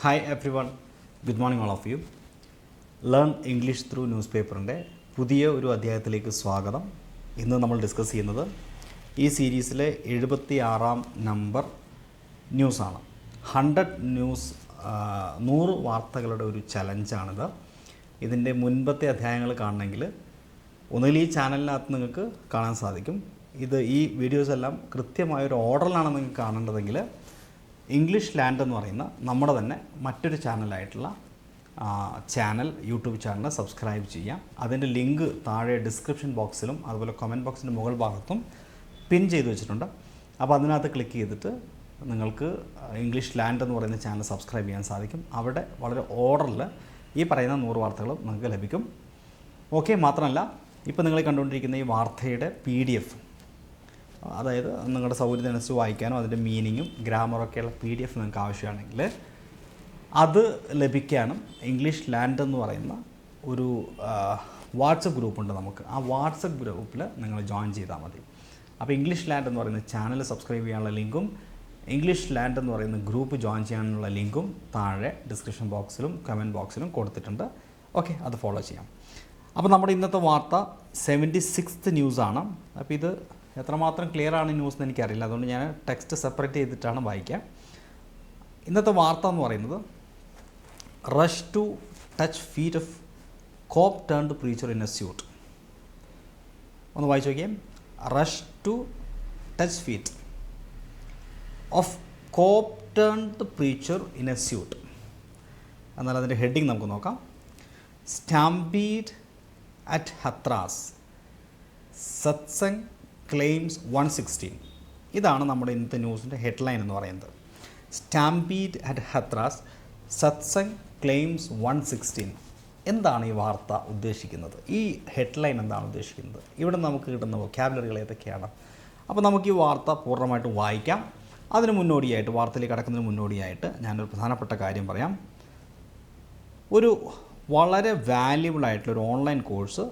Hi everyone, good morning all of you. Learn English through news പേപ്പറിൻ്റെ പുതിയ ഒരു അധ്യായത്തിലേക്ക് സ്വാഗതം. ഇന്ന് നമ്മൾ ഡിസ്കസ് ചെയ്യുന്നത് ഈ സീരീസിലെ 76-ാം നമ്പർ ന്യൂസാണ്. 100 ന്യൂസ് 100 വാർത്തകളുടെ ഒരു ചലഞ്ചാണിത്. ഇതിൻ്റെ മുൻപത്തെ അധ്യായങ്ങൾ കാണണമെങ്കിൽ ഒന്നുകിൽ ഈ ചാനലിനകത്ത് നിങ്ങൾക്ക് കാണാൻ സാധിക്കും. ഈ വീഡിയോസ് എല്ലാം കൃത്യമായൊരു ഓർഡറിലാണ് നിങ്ങൾക്ക് കാണേണ്ടതെങ്കിൽ ഇംഗ്ലീഷ് ലാൻഡ് എന്ന് പറയുന്ന നമ്മുടെ തന്നെ മറ്റൊരു ചാനലായിട്ടുള്ള യൂട്യൂബ് ചാനൽ സബ്സ്ക്രൈബ് ചെയ്യാം. അതിൻ്റെ ലിങ്ക് താഴെ ഡിസ്ക്രിപ്ഷൻ ബോക്സിലും അതുപോലെ കമൻറ്റ് ബോക്സിൻ്റെ മുകൾ ഭാഗത്തും പിൻ ചെയ്ത് വെച്ചിട്ടുണ്ട്. അപ്പോൾ അതിനകത്ത് ക്ലിക്ക് ചെയ്തിട്ട് നിങ്ങൾക്ക് ഇംഗ്ലീഷ് ലാൻഡ് എന്ന് പറയുന്ന ചാനൽ സബ്സ്ക്രൈബ് ചെയ്യാൻ സാധിക്കും. അവിടെ വളരെ ഓർഡറിൽ ഈ പറയുന്ന 100 വാർത്തകളും നിങ്ങൾക്ക് ലഭിക്കും. ഓക്കെ, മാത്രമല്ല ഇപ്പോൾ നിങ്ങൾ കണ്ടുകൊണ്ടിരിക്കുന്ന ഈ വാർത്തയുടെ PDF, അതായത് നിങ്ങളുടെ സൗകര്യത്തിനനുസരിച്ച് വായിക്കാനും അതിൻ്റെ മീനിങ്ങും ഗ്രാമറൊക്കെയുള്ള PDF നിങ്ങൾക്ക് ആവശ്യമാണെങ്കിൽ അത് ലഭിക്കാനും ഇംഗ്ലീഷ് ലാൻഡ് എന്ന് പറയുന്ന ഒരു വാട്സപ്പ് ഗ്രൂപ്പുണ്ട് നമുക്ക്. ആ വാട്സപ്പ് ഗ്രൂപ്പിൽ നിങ്ങൾ ജോയിൻ ചെയ്താൽ മതി. അപ്പോൾ ഇംഗ്ലീഷ് ലാൻഡ് എന്ന് പറയുന്ന ചാനൽ സബ്സ്ക്രൈബ് ചെയ്യാനുള്ള ലിങ്കും ഇംഗ്ലീഷ് ലാൻഡ് എന്ന് പറയുന്ന ഗ്രൂപ്പ് ജോയിൻ ചെയ്യാനുള്ള ലിങ്കും താഴെ ഡിസ്ക്രിപ്ഷൻ ബോക്സിലും കമൻറ്റ് ബോക്സിലും കൊടുത്തിട്ടുണ്ട്. ഓക്കെ, അത് ഫോളോ ചെയ്യാം. അപ്പോൾ നമ്മുടെ ഇന്നത്തെ വാർത്ത 76th ന്യൂസാണ്. അപ്പോൾ ഇത് എത്രമാത്രം ക്ലിയർ ആണ് ന്യൂസ് എന്ന് എനിക്കറിയില്ല, അതുകൊണ്ട് ഞാൻ ടെക്സ്റ്റ് സെപ്പറേറ്റ് ചെയ്തിട്ടാണ് വായിക്കാം. ഇന്നത്തെ വാർത്ത എന്ന് പറയുന്നത് rush to touch feet of cop turned preacher in a suit. ഒന്ന് വായിച്ചു നോക്കിയേ. Rush to touch feet of cop turned preacher in a suit. എന്നാൽ അതിൻ്റെ ഹെഡിങ് നമുക്ക് നോക്കാം. Stampede at Hathras, Satsang claims 116. ഇതാണ് നമ്മുടെ ഇന്നത്തെ ന്യൂസിൻ്റെ ഹെഡ്ലൈൻ എന്ന് പറയുന്നത്. Stampede at Hathras, Satsang claims 116. എന്താണ് ഈ വാർത്ത ഉദ്ദേശിക്കുന്നത്? ഈ ഹെഡ്ലൈൻ എന്താണ് ഉദ്ദേശിക്കുന്നത്? ഇവിടെ നമുക്ക് കിട്ടുന്ന വൊക്കാബുലറികൾ ഏതൊക്കെയാണ്? അപ്പോൾ നമുക്ക് ഈ വാർത്ത പൂർണ്ണമായിട്ടും വായിക്കാം. അതിന് മുന്നോടിയായിട്ട്, വാർത്തയിലേക്ക് കടക്കുന്നതിന് മുന്നോടിയായിട്ട് ഞാനൊരു പ്രധാനപ്പെട്ട കാര്യം പറയാം. ഒരു വളരെ വാല്യുബിളായിട്ടുള്ളൊരു ഓൺലൈൻ കോഴ്സ്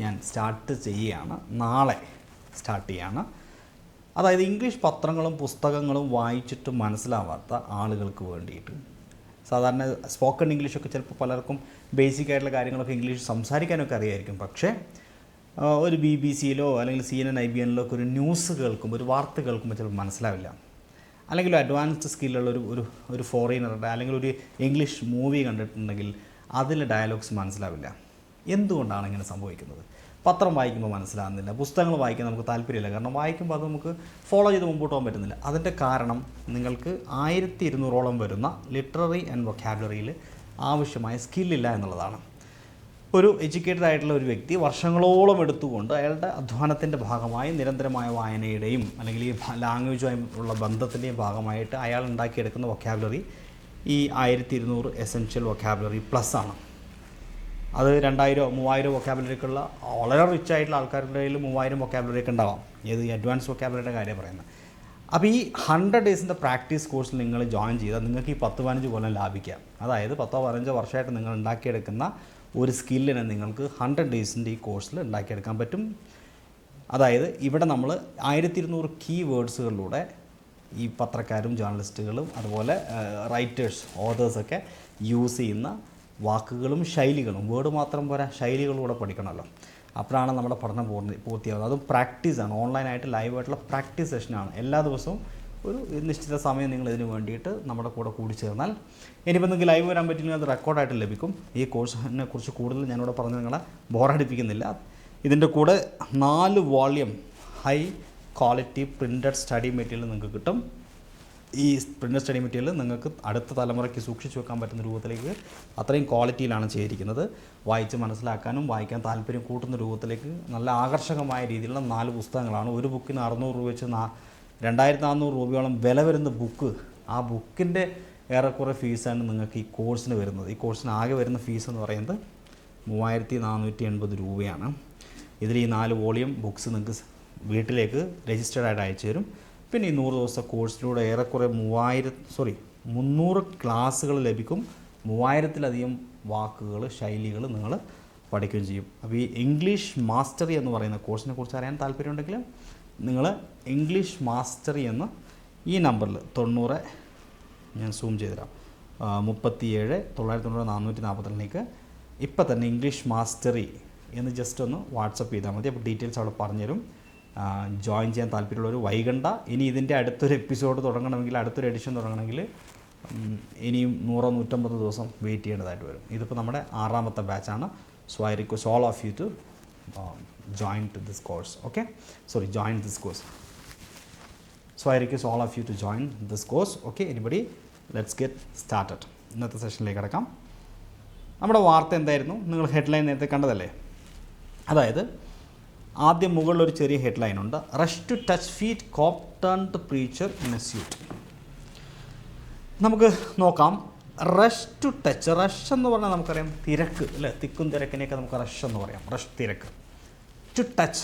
ഞാൻ സ്റ്റാർട്ട് ചെയ്യുകയാണ്. നാളെ സ്റ്റാർട്ട് ചെയ്യുകയാണ്. അതായത് ഇംഗ്ലീഷ് പത്രങ്ങളും പുസ്തകങ്ങളും വായിച്ചിട്ട് മനസ്സിലാവാത്ത ആളുകൾക്ക് വേണ്ടിയിട്ട്. സാധാരണ സ്പോക്കൺ ഇംഗ്ലീഷൊക്കെ ചിലപ്പോൾ പലർക്കും ബേസിക് ആയിട്ടുള്ള കാര്യങ്ങളൊക്കെ ഇംഗ്ലീഷ് സംസാരിക്കാനൊക്കെ അറിയായിരിക്കും. പക്ഷേ ഒരു BBC-യിലോ അല്ലെങ്കിൽ CNN IBN'ലോ ഒക്കെ ഒരു ന്യൂസ് കേൾക്കുമ്പോൾ, ഒരു വാർത്ത കേൾക്കുമ്പോൾ ചിലപ്പോൾ മനസ്സിലാവില്ല. അല്ലെങ്കിൽ ഒരു അഡ്വാൻസ്ഡ് സ്കില്ലുള്ള ഒരു ഫോറിനറുടെ അല്ലെങ്കിൽ ഒരു ഇംഗ്ലീഷ് മൂവി കണ്ടിട്ടുണ്ടെങ്കിൽ അതിലെ ഡയലോഗ്സ് മനസ്സിലാവില്ല. എന്തുകൊണ്ടാണ് ഇങ്ങനെ സംഭവിക്കുന്നത്? പത്രം വായിക്കുമ്പോൾ മനസ്സിലാകുന്നില്ല, പുസ്തകങ്ങൾ വായിക്കാൻ നമുക്ക് താല്പര്യമില്ല. കാരണം വായിക്കുമ്പോൾ അത് നമുക്ക് ഫോളോ ചെയ്ത് മുമ്പോട്ട് പോകാൻ പറ്റുന്നില്ല. അതിൻ്റെ കാരണം നിങ്ങൾക്ക് 1200ഓളം വരുന്ന ലിറ്റററി ആൻഡ് വൊക്കാബുലറിയിൽ ആവശ്യമായ സ്കില്ലില്ല എന്നുള്ളതാണ്. ഒരു എഡ്യൂക്കേറ്റഡ് ആയിട്ടുള്ള ഒരു വ്യക്തി വർഷങ്ങളോളം എടുത്തുകൊണ്ട് അയാളുടെ അധ്വാനത്തിൻ്റെ ഭാഗമായി നിരന്തരമായ വായനയുടെയും അല്ലെങ്കിൽ ഈ ലാംഗ്വേജുമായി ഉള്ള ബന്ധത്തിൻ്റെയും ഭാഗമായിട്ട് അയാൾ ഉണ്ടാക്കിയെടുക്കുന്ന വൊക്കാബുലറി ഈ 1200 എസെൻഷ്യൽ വൊക്കാബുലറി പ്ലസ് ആണ്. അത് 2000-3000 വൊക്കാബുലറിക്കുള്ള വളരെ റിച്ച് ആയിട്ടുള്ള ആൾക്കാരുടെ കയ്യിൽ 3000 വൊക്കാബുലറിയൊക്കെ ഉണ്ടാവാം. ഏത് അഡ്വാൻസ് വൊക്കാബുലറിയുടെ കാര്യം പറയുന്നത്. അപ്പോൾ ഈ 100 ഡേയ്സിൻ്റെ പ്രാക്ടീസ് കോഴ്സിൽ നിങ്ങൾ ജോയിൻ ചെയ്താൽ നിങ്ങൾക്ക് ഈ 10-15 കൊല്ലം ലാഭിക്കാം. അതായത് 10-15 വർഷമായിട്ട് നിങ്ങൾ ഉണ്ടാക്കിയെടുക്കുന്ന ഒരു സ്കില്ലിനെ നിങ്ങൾക്ക് 100 ഡേയ്സിൻ്റെ ഈ കോഴ്സിൽ ഉണ്ടാക്കിയെടുക്കാൻ പറ്റും. അതായത് ഇവിടെ നമ്മൾ 1200 കീ വേർഡ്സുകളിലൂടെ ഈ പത്രക്കാരും ജേർണലിസ്റ്റുകളും അതുപോലെ റൈറ്റേഴ്സ്, ഓതേഴ്സൊക്കെ യൂസ് ചെയ്യുന്ന വാക്കുകളും ശൈലികളും, വേർഡ് മാത്രം പോരാ, ശൈലികളൂടെ പഠിക്കണമല്ലോ. അപ്പോഴാണ് നമ്മുടെ പഠനം പൂർത്തിയാവുന്നത്. അതും പ്രാക്ടീസാണ്, ഓൺലൈനായിട്ട് ലൈവായിട്ടുള്ള പ്രാക്ടീസ് സെഷനാണ്. എല്ലാ ദിവസവും ഒരു നിശ്ചിത സമയം നിങ്ങൾ ഇതിന് വേണ്ടിയിട്ട് നമ്മുടെ കൂടെ കൂടിച്ചേർന്നാൽ, ഇനിയിപ്പോൾ നിങ്ങൾക്ക് ലൈവ് വരാൻ പറ്റില്ലെങ്കിൽ അത് റെക്കോർഡായിട്ട് ലഭിക്കും. ഈ കോഴ്സിനെ കുറിച്ച് കൂടുതൽ ഞാനിവിടെ പറഞ്ഞ് നിങ്ങളെ ബോറടിപ്പിക്കുന്നില്ല. ഇതിൻ്റെ കൂടെ 4 volume high quality printed study material നിങ്ങൾക്ക് കിട്ടും. ഈ പ്രിൻ്റഡ് സ്റ്റഡി മെറ്റീരിയൽ നിങ്ങൾക്ക് അടുത്ത തലമുറയ്ക്ക് സൂക്ഷിച്ചു വെക്കാൻ പറ്റുന്ന രൂപത്തിലേക്ക് അത്രയും ക്വാളിറ്റിയിലാണ് ചെയ്തിരിക്കുന്നത്. വായിച്ച് മനസ്സിലാക്കാനും വായിക്കാൻ താല്പര്യം കൂട്ടുന്ന രൂപത്തിലേക്ക് നല്ല ആകർഷകമായ രീതിയിലുള്ള 4 പുസ്തകങ്ങളാണ്. ഒരു ബുക്കിന് 600 രൂപ വെച്ച് 2400 രൂപയോളം വില വരുന്ന ബുക്ക്. ആ ബുക്കിൻ്റെ ഏറെക്കുറെ ഫീസാണ് നിങ്ങൾക്ക് ഈ കോഴ്സിന് വരുന്നത്. ഈ കോഴ്സിന് ആകെ വരുന്ന ഫീസ് എന്ന് പറയുന്നത് 3480 രൂപയാണ്. ഇതിൽ ഈ 4 വോളിയം ബുക്സ് നിങ്ങൾക്ക് വീട്ടിലേക്ക് രജിസ്റ്റേർഡായിട്ട് അയച്ചു തരും. പിന്നെ ഈ 100 ദിവസത്തെ കോഴ്സിലൂടെ ഏറെക്കുറെ 300 ക്ലാസ്സുകൾ ലഭിക്കും. 3000-ലധികം വാക്കുകൾ, ശൈലികൾ നിങ്ങൾ പഠിക്കുകയും ചെയ്യും. അപ്പോൾ ഈ ഇംഗ്ലീഷ് മാസ്റ്ററി എന്ന് പറയുന്ന കോഴ്സിനെ കുറിച്ച് അറിയാൻ താല്പര്യമുണ്ടെങ്കിൽ നിങ്ങൾ ഇംഗ്ലീഷ് മാസ്റ്ററി എന്ന ഈ നമ്പറിൽ 90, ഞാൻ സൂം ചെയ്തുതരാം, 37 990 442 ഇപ്പം തന്നെ ഇംഗ്ലീഷ് മാസ്റ്ററി എന്ന് ജസ്റ്റ് ഒന്ന് വാട്സപ്പ് ചെയ്താൽ മതി. അപ്പോൾ ഡീറ്റെയിൽസ് അവിടെ പറഞ്ഞുതരും. ജോയിൻ ചെയ്യാൻ താല്പര്യമുള്ളവർ വൈകണ്ട. ഇനി ഇതിൻ്റെ അടുത്തൊരു എപ്പിസോഡ് തുടങ്ങണമെങ്കിൽ, അടുത്തൊരു എഡിഷൻ തുടങ്ങണമെങ്കിൽ ഇനിയും 100-150 ദിവസം വെയിറ്റ് ചെയ്യേണ്ടതായിട്ട് വരും. ഇതിപ്പോൾ നമ്മുടെ 6ാമത്തെ ബാച്ചാണ്. So I request all of you to join to this course. Okay, sorry, join this course. So I request all of you to join this course. Okay, anybody, let's get started. ഇന്നത്തെ സെഷനിലേക്ക് കിടക്കാം. നമ്മുടെ വാർത്ത എന്തായിരുന്നു? നിങ്ങൾ headline നേരത്തെ കണ്ടതല്ലേ? അതായത് ആദ്യം മുകളിലൊരു ചെറിയ ഹെഡ്ലൈൻ ഉണ്ട്. Rush to touch feet cop turned preacher in a suit. നമുക്ക് നോക്കാം. Rush to touch. റഷ് എന്ന് പറഞ്ഞാൽ നമുക്കറിയാം തിരക്ക് അല്ലേ? തിക്കും തിരക്കിനെയൊക്കെ നമുക്ക് റഷ് എന്ന് പറയാം. റഷ് തിരക്ക്. ടു ടച്ച്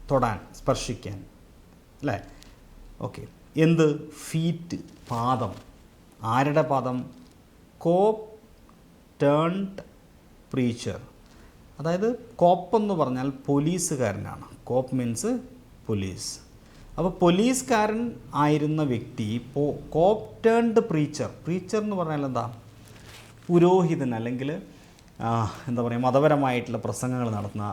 തൊടാൻ, സ്പർശിക്കാൻ അല്ലേ? ഓക്കെ. എന്ത്? ഫീറ്റ്, പാദം. ആരുടെ പാദം? കോപ്പ് ടേൺഡ് പ്രീച്ചർ. അതായത് കോപ്പ് എന്ന് പറഞ്ഞാൽ പോലീസുകാരനാണ്. കോപ്പ് മീൻസ് പോലീസ്. അപ്പോൾ പോലീസുകാരൻ ആയിരുന്ന വ്യക്തി കോപ്പ് ടേൺഡ് പ്രീച്ചർ. പ്രീച്ചർ എന്ന് പറഞ്ഞാൽ എന്താ? പുരോഹിതൻ, അല്ലെങ്കിൽ എന്താ പറയുക, മതപരമായിട്ടുള്ള പ്രസംഗങ്ങൾ നടത്തുന്ന,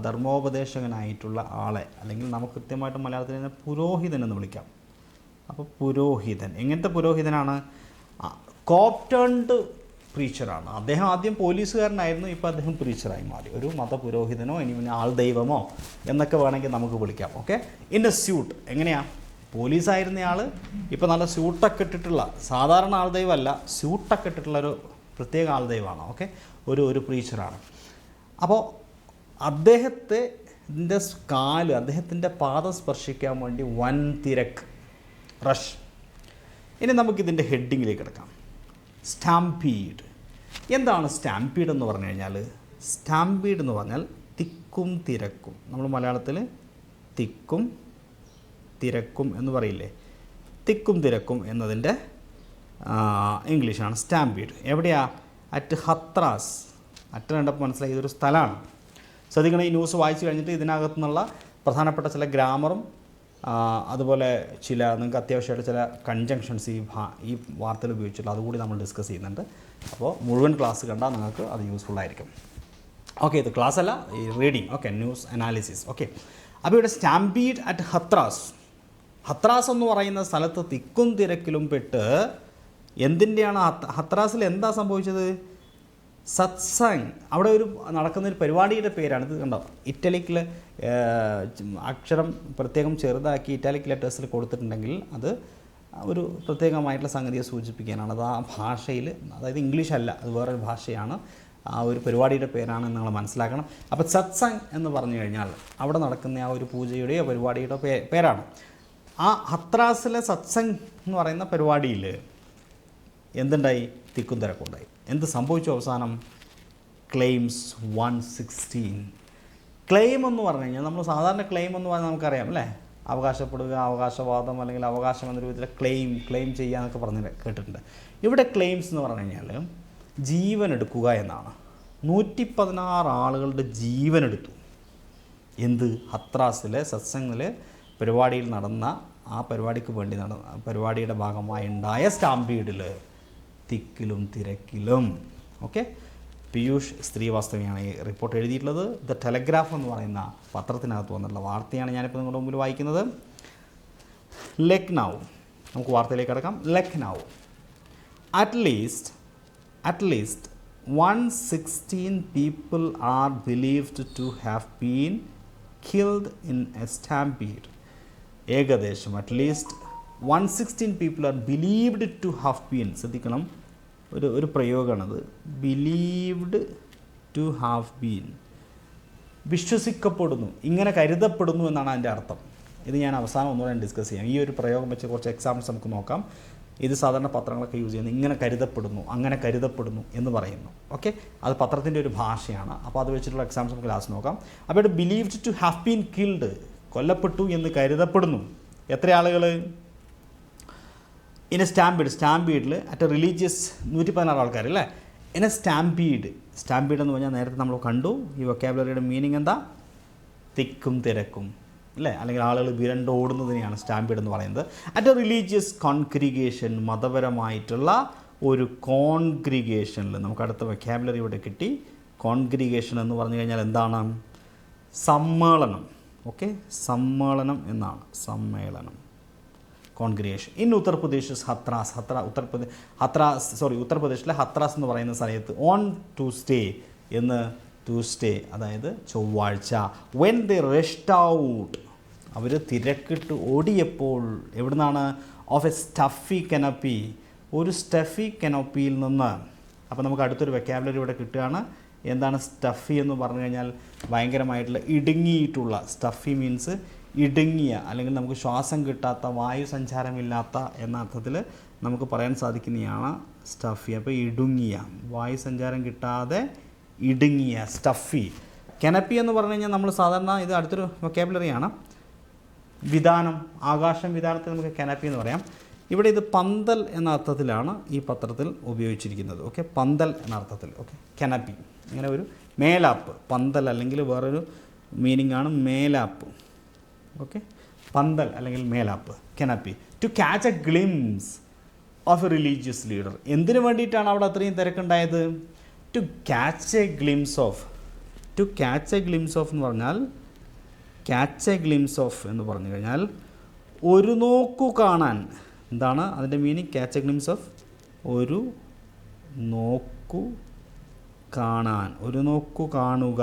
ധർമ്മോപദേശകനായിട്ടുള്ള ആളെ, അല്ലെങ്കിൽ നമുക്ക് കൃത്യമായിട്ട് മലയാളത്തിൽ തന്നെ പുരോഹിതൻ എന്ന് വിളിക്കാം. അപ്പോൾ പുരോഹിതൻ എങ്ങനത്തെ പുരോഹിതനാണ്? കോപ്പ് ടേൺഡ് പ്രീച്ചറാണ്. അദ്ദേഹം ആദ്യം പോലീസുകാരനായിരുന്നു, ഇപ്പോൾ അദ്ദേഹം പ്രീച്ചറായി മാറി. ഒരു മതപുരോഹിതനോ ഇനി പിന്നെ ആൾ ദൈവമോ എന്നൊക്കെ വേണമെങ്കിൽ നമുക്ക് വിളിക്കാം. ഓക്കെ. In a suit. എങ്ങനെയാണ്? പോലീസായിരുന്നയാൾ ഇപ്പോൾ നല്ല സ്യൂട്ടൊക്കെ ഇട്ടിട്ടുള്ള, സാധാരണ ആൾ ദൈവമല്ല, സ്യൂട്ടൊക്കെ ഇട്ടിട്ടുള്ളൊരു പ്രത്യേക ആൾ ദൈവമാണ്. ഓക്കെ. ഒരു പ്രീച്ചറാണ്. അപ്പോൾ അദ്ദേഹത്തിൻ്റെ പാദം സ്പർശിക്കാൻ വേണ്ടി വൻ തിരക്ക്, റഷ്. ഇനി നമുക്കിതിൻ്റെ ഹെഡിങ്ങിലേക്ക് കിടക്കാം. സ്റ്റാമ്പീഡ്. എന്താണ് സ്റ്റാമ്പീഡ് എന്ന് പറഞ്ഞു കഴിഞ്ഞാൽ? സ്റ്റാമ്പീഡ് എന്ന് പറഞ്ഞാൽ തിക്കും തിരക്കും. നമ്മൾ മലയാളത്തിൽ തിക്കും തിരക്കും എന്ന് പറയില്ലേ? തിക്കും തിരക്കും എന്നതിൻ്റെ ഇംഗ്ലീഷാണ് സ്റ്റാമ്പീഡ്. എവിടെയാ? അറ്റ് ഹത്രാസ്. അറ്റ് കണ്ടപ്പോൾ മനസ്സിലായി ഇതൊരു സ്ഥലമാണ്. ശ്രദ്ധിക്കണം, ഈ ന്യൂസ് വായിച്ചു കഴിഞ്ഞിട്ട് ഇതിനകത്തു നിന്നുള്ള പ്രധാനപ്പെട്ട ചില ഗ്രാമറും അതുപോലെ നിങ്ങൾക്ക് അത്യാവശ്യമായിട്ട് ചില കൺജങ്ഷൻസ് ഈ വാർത്തയിൽ ഉപയോഗിച്ചിട്ടുള്ള അതുകൂടി നമ്മൾ ഡിസ്കസ് ചെയ്യുന്നുണ്ട്. അപ്പോൾ മുഴുവൻ ക്ലാസ് കണ്ടാൽ നിങ്ങൾക്ക് അത് യൂസ്ഫുൾ ആയിരിക്കും. ഓക്കെ, ഇത് ക്ലാസ് അല്ല, ഈ reading. Okay, news analysis. Okay. അപ്പോൾ ഇവിടെ സ്റ്റാമ്പീഡ് അറ്റ് ഹത്രാസ്. ഹത്രാസ് എന്ന് പറയുന്ന സ്ഥലത്ത് തിക്കും തിരക്കിലും പെട്ട് എന്തിൻ്റെയാണ്? ഹത്രാസിൽ എന്താ സംഭവിച്ചത്? സത്സംഗ്. അവിടെ നടക്കുന്നൊരു പരിപാടിയുടെ പേരാണ് ഇത്. കണ്ടോ, ഇറ്റാലിക്കിൽ അക്ഷരം പ്രത്യേകം ചെറുതാക്കി ഇറ്റാലിക് ലെറ്റേഴ്സിൽ കൊടുത്തിട്ടുണ്ടെങ്കിൽ അത് ഒരു പ്രത്യേകമായിട്ടുള്ള സംഗതിയെ സൂചിപ്പിക്കാനാണ്. അത് ആ ഭാഷയിൽ, അതായത് ഇംഗ്ലീഷ് അല്ല, അത് വേറൊരു ഭാഷയാണ്. ആ ഒരു പരിപാടിയുടെ പേരാണ് നിങ്ങൾ മനസ്സിലാക്കണം. അപ്പോൾ സത്സംഗ് എന്ന് പറഞ്ഞു കഴിഞ്ഞാൽ അവിടെ നടക്കുന്ന ആ ഒരു പൂജയുടെയോ പരിപാടിയുടെ പേരാണ്. ആ ഹത്രാസിലെ സത്സംഗ് എന്ന് പറയുന്ന പരിപാടിയിൽ എന്തുണ്ടായി? തിക്കും തിരക്കുണ്ടായി. എന്ത് സംഭവിച്ചു അവസാനം? ക്ലെയിംസ് 116. ക്ലെയിം എന്ന് പറഞ്ഞു കഴിഞ്ഞാൽ നമ്മൾ സാധാരണ ക്ലെയിം എന്ന് പറഞ്ഞാൽ നമുക്കറിയാം അല്ലേ? അവകാശപ്പെടുക, അവകാശവാദം, അല്ലെങ്കിൽ അവകാശം എന്ന രൂപത്തിൽ ക്ലെയിം ചെയ്യുക എന്നൊക്കെ പറഞ്ഞ് കേട്ടിട്ടുണ്ട്. ഇവിടെ ക്ലെയിംസ് എന്ന് പറഞ്ഞു കഴിഞ്ഞാൽ ജീവൻ എടുക്കുക എന്നാണ്. 116 ആളുകളുടെ ജീവനെടുത്തു. എന്ത്? ഹത്രാസിലെ സത്സംഗിലെ പരിപാടിയിൽ നടന്ന ആ പരിപാടിക്ക് വേണ്ടി പരിപാടിയുടെ ഭാഗമായി ഉണ്ടായ സ്റ്റാമ്പീഡിൽ തിക്കിലും തിരക്കിലും. ഓക്കെ. പീയൂഷ് ശ്രീവാസ്തവയാണ് ഈ റിപ്പോർട്ട് എഴുതിയിട്ടുള്ളത്. ദ ടെലഗ്രാഫ് എന്ന് പറയുന്ന പത്രത്തിനകത്ത് വന്നിട്ടുള്ള വാർത്തയാണ് ഞാനിപ്പോൾ നിങ്ങളുടെ മുമ്പിൽ വായിക്കുന്നത്. ലക്നൗ. നമുക്ക് വാർത്തയിലേക്ക് കിടക്കാം. Lucknow. At least 116 people are believed to have been killed in a stampede. ഏകദേശം at least 116 people are believed to have been. ശ്രദ്ധിക്കണം, ഒരു പ്രയോഗമാണത്. Believed to have been. വിശ്വസിക്കപ്പെടുന്നു, ഇങ്ങനെ കരുതപ്പെടുന്നു എന്നാണ് അതിൻ്റെ അർത്ഥം. ഇത് ഞാൻ അവസാനം ഒന്നുകൂടെ ഡിസ്കസ് ചെയ്യാം. ഈ ഒരു പ്രയോഗം വെച്ച് കുറച്ച് എക്സാമ്പിൾസ് നമുക്ക് നോക്കാം. ഇത് സാധാരണ പത്രങ്ങളൊക്കെ യൂസ് ചെയ്യുന്നത് ഇങ്ങനെ കരുതപ്പെടുന്നു, അങ്ങനെ കരുതപ്പെടുന്നു എന്ന് പറയുന്നു. ഓക്കെ, അത് പത്രത്തിൻ്റെ ഒരു ഭാഷയാണ്. അപ്പോൾ അത് വെച്ചിട്ടുള്ള എക്സാമ്പിൾസ് നമുക്ക് ലാസ്റ്റ് നോക്കാം. അപ്പോൾ ഇവിടെ believed to have been killed, കൊല്ലപ്പെട്ടു എന്ന് കരുതപ്പെടുന്നു. എത്ര ആളുകൾ? ഇൻ എ സ്റ്റാമ്പീഡിൽ അറ്റ് എ റിലീജിയസ് 116 ആൾക്കാർ അല്ലേ? ഇൻ എ സ്റ്റാമ്പീഡ് എന്ന് പറഞ്ഞാൽ നേരത്തെ നമ്മൾ കണ്ടു. ഈ വൊക്കാബുലറിയുടെ മീനിങ് എന്താ? തിക്കും തിരക്കും. അല്ലേ, അല്ലെങ്കിൽ ആളുകൾ വിരണ്ടോടുന്നതിനെയാണ് സ്റ്റാമ്പീഡ് എന്ന് പറയുന്നത്. അറ്റ് എ റിലീജിയസ് കോൺഗ്രിഗേഷൻ, മതപരമായിട്ടുള്ള ഒരു കോൺഗ്രിഗേഷനിൽ, നമുക്ക് അടുത്ത വൊക്കാബുലറി ഇവിടെ കിട്ടി. കോൺഗ്രിഗേഷൻ എന്ന് പറഞ്ഞു കഴിഞ്ഞാൽ എന്താണ്? സമ്മേളനം. ഓക്കെ, സമ്മേളനം എന്നാണ്, സമ്മേളനം, കോൺഗ്രിഗേഷൻ. ഇൻ ഉത്തർപ്രദേശ് ഹത്രാസ്, ഉത്തർപ്രദേശിലെ ഹത്രാസ് എന്ന് പറയുന്ന സ്ഥലത്ത് ഓൺ ട്യൂസ്ഡേ എന്ന്, ട്യൂസ്ഡേ അതായത് ചൊവ്വാഴ്ച, വെൻ ദി റഷ്ഡ് ഔട്ട്, അവർ തിരക്കിട്ട് ഓടിയപ്പോൾ, എവിടുന്നാണ്? ഓഫ് എ സ്റ്റഫി കനപ്പി, ഒരു സ്റ്റഫി കനോപ്പിയിൽ നിന്ന്. അപ്പോൾ നമുക്ക് അടുത്തൊരു വെക്കാബുലറി ഇവിടെ കിട്ടുകയാണ്. എന്താണ് സ്റ്റഫി എന്ന് പറഞ്ഞു കഴിഞ്ഞാൽ? ഭയങ്കരമായിട്ടുള്ള ഇടുങ്ങിയിട്ടുള്ള. സ്റ്റഫി മീൻസ് ഇടുങ്ങിയ, അല്ലെങ്കിൽ നമുക്ക് ശ്വാസം കിട്ടാത്ത, വായു സഞ്ചാരമില്ലാത്ത എന്ന അർത്ഥത്തിൽ നമുക്ക് പറയാൻ സാധിക്കുന്നതാണ് സ്റ്റഫി. അപ്പോൾ ഇടുങ്ങിയ, വായു സഞ്ചാരം കിട്ടാതെ ഇടുങ്ങിയ, സ്റ്റഫി. കനപ്പി എന്ന് പറഞ്ഞു കഴിഞ്ഞാൽ നമ്മൾ സാധാരണ, ഇത് അടുത്തൊരു വൊക്കാബുലറിയാണ്, വിധാനം, ആകാശം വിധാനത്തിൽ നമുക്ക് കനപ്പി എന്ന് പറയാം. ഇവിടെ ഇത് പന്തൽ എന്ന അർത്ഥത്തിലാണ് ഈ പത്രത്തിൽ ഉപയോഗിച്ചിരിക്കുന്നത്. ഓക്കെ, പന്തൽ എന്ന അർത്ഥത്തിൽ. ഓക്കെ, കനപ്പി, ഇങ്ങനെ ഒരു മേലാപ്പ്. പന്തൽ അല്ലെങ്കിൽ വേറൊരു മീനിങ് ആണ് മേലാപ്പ്. ഓക്കെ, പന്തൽ അല്ലെങ്കിൽ മേലാപ്പ്, canopy. To catch a glimpse of a religious leader. എന്തിനു വേണ്ടിയിട്ടാണ് അവിടെ അത്രയും തിരക്കുണ്ടായത്? To catch a glimpse of. To catch a glimpse of എന്ന് പറഞ്ഞാൽ, ക്യാച്ച് എ ഗ്ലിംസ് ഓഫ് എന്ന് പറഞ്ഞു കഴിഞ്ഞാൽ ഒരു നോക്കു കാണാൻ. എന്താണ് അതിൻ്റെ meaning? Catch a glimpse of, ഒരു നോക്കു കാണാൻ, ഒരു നോക്കു കാണുക.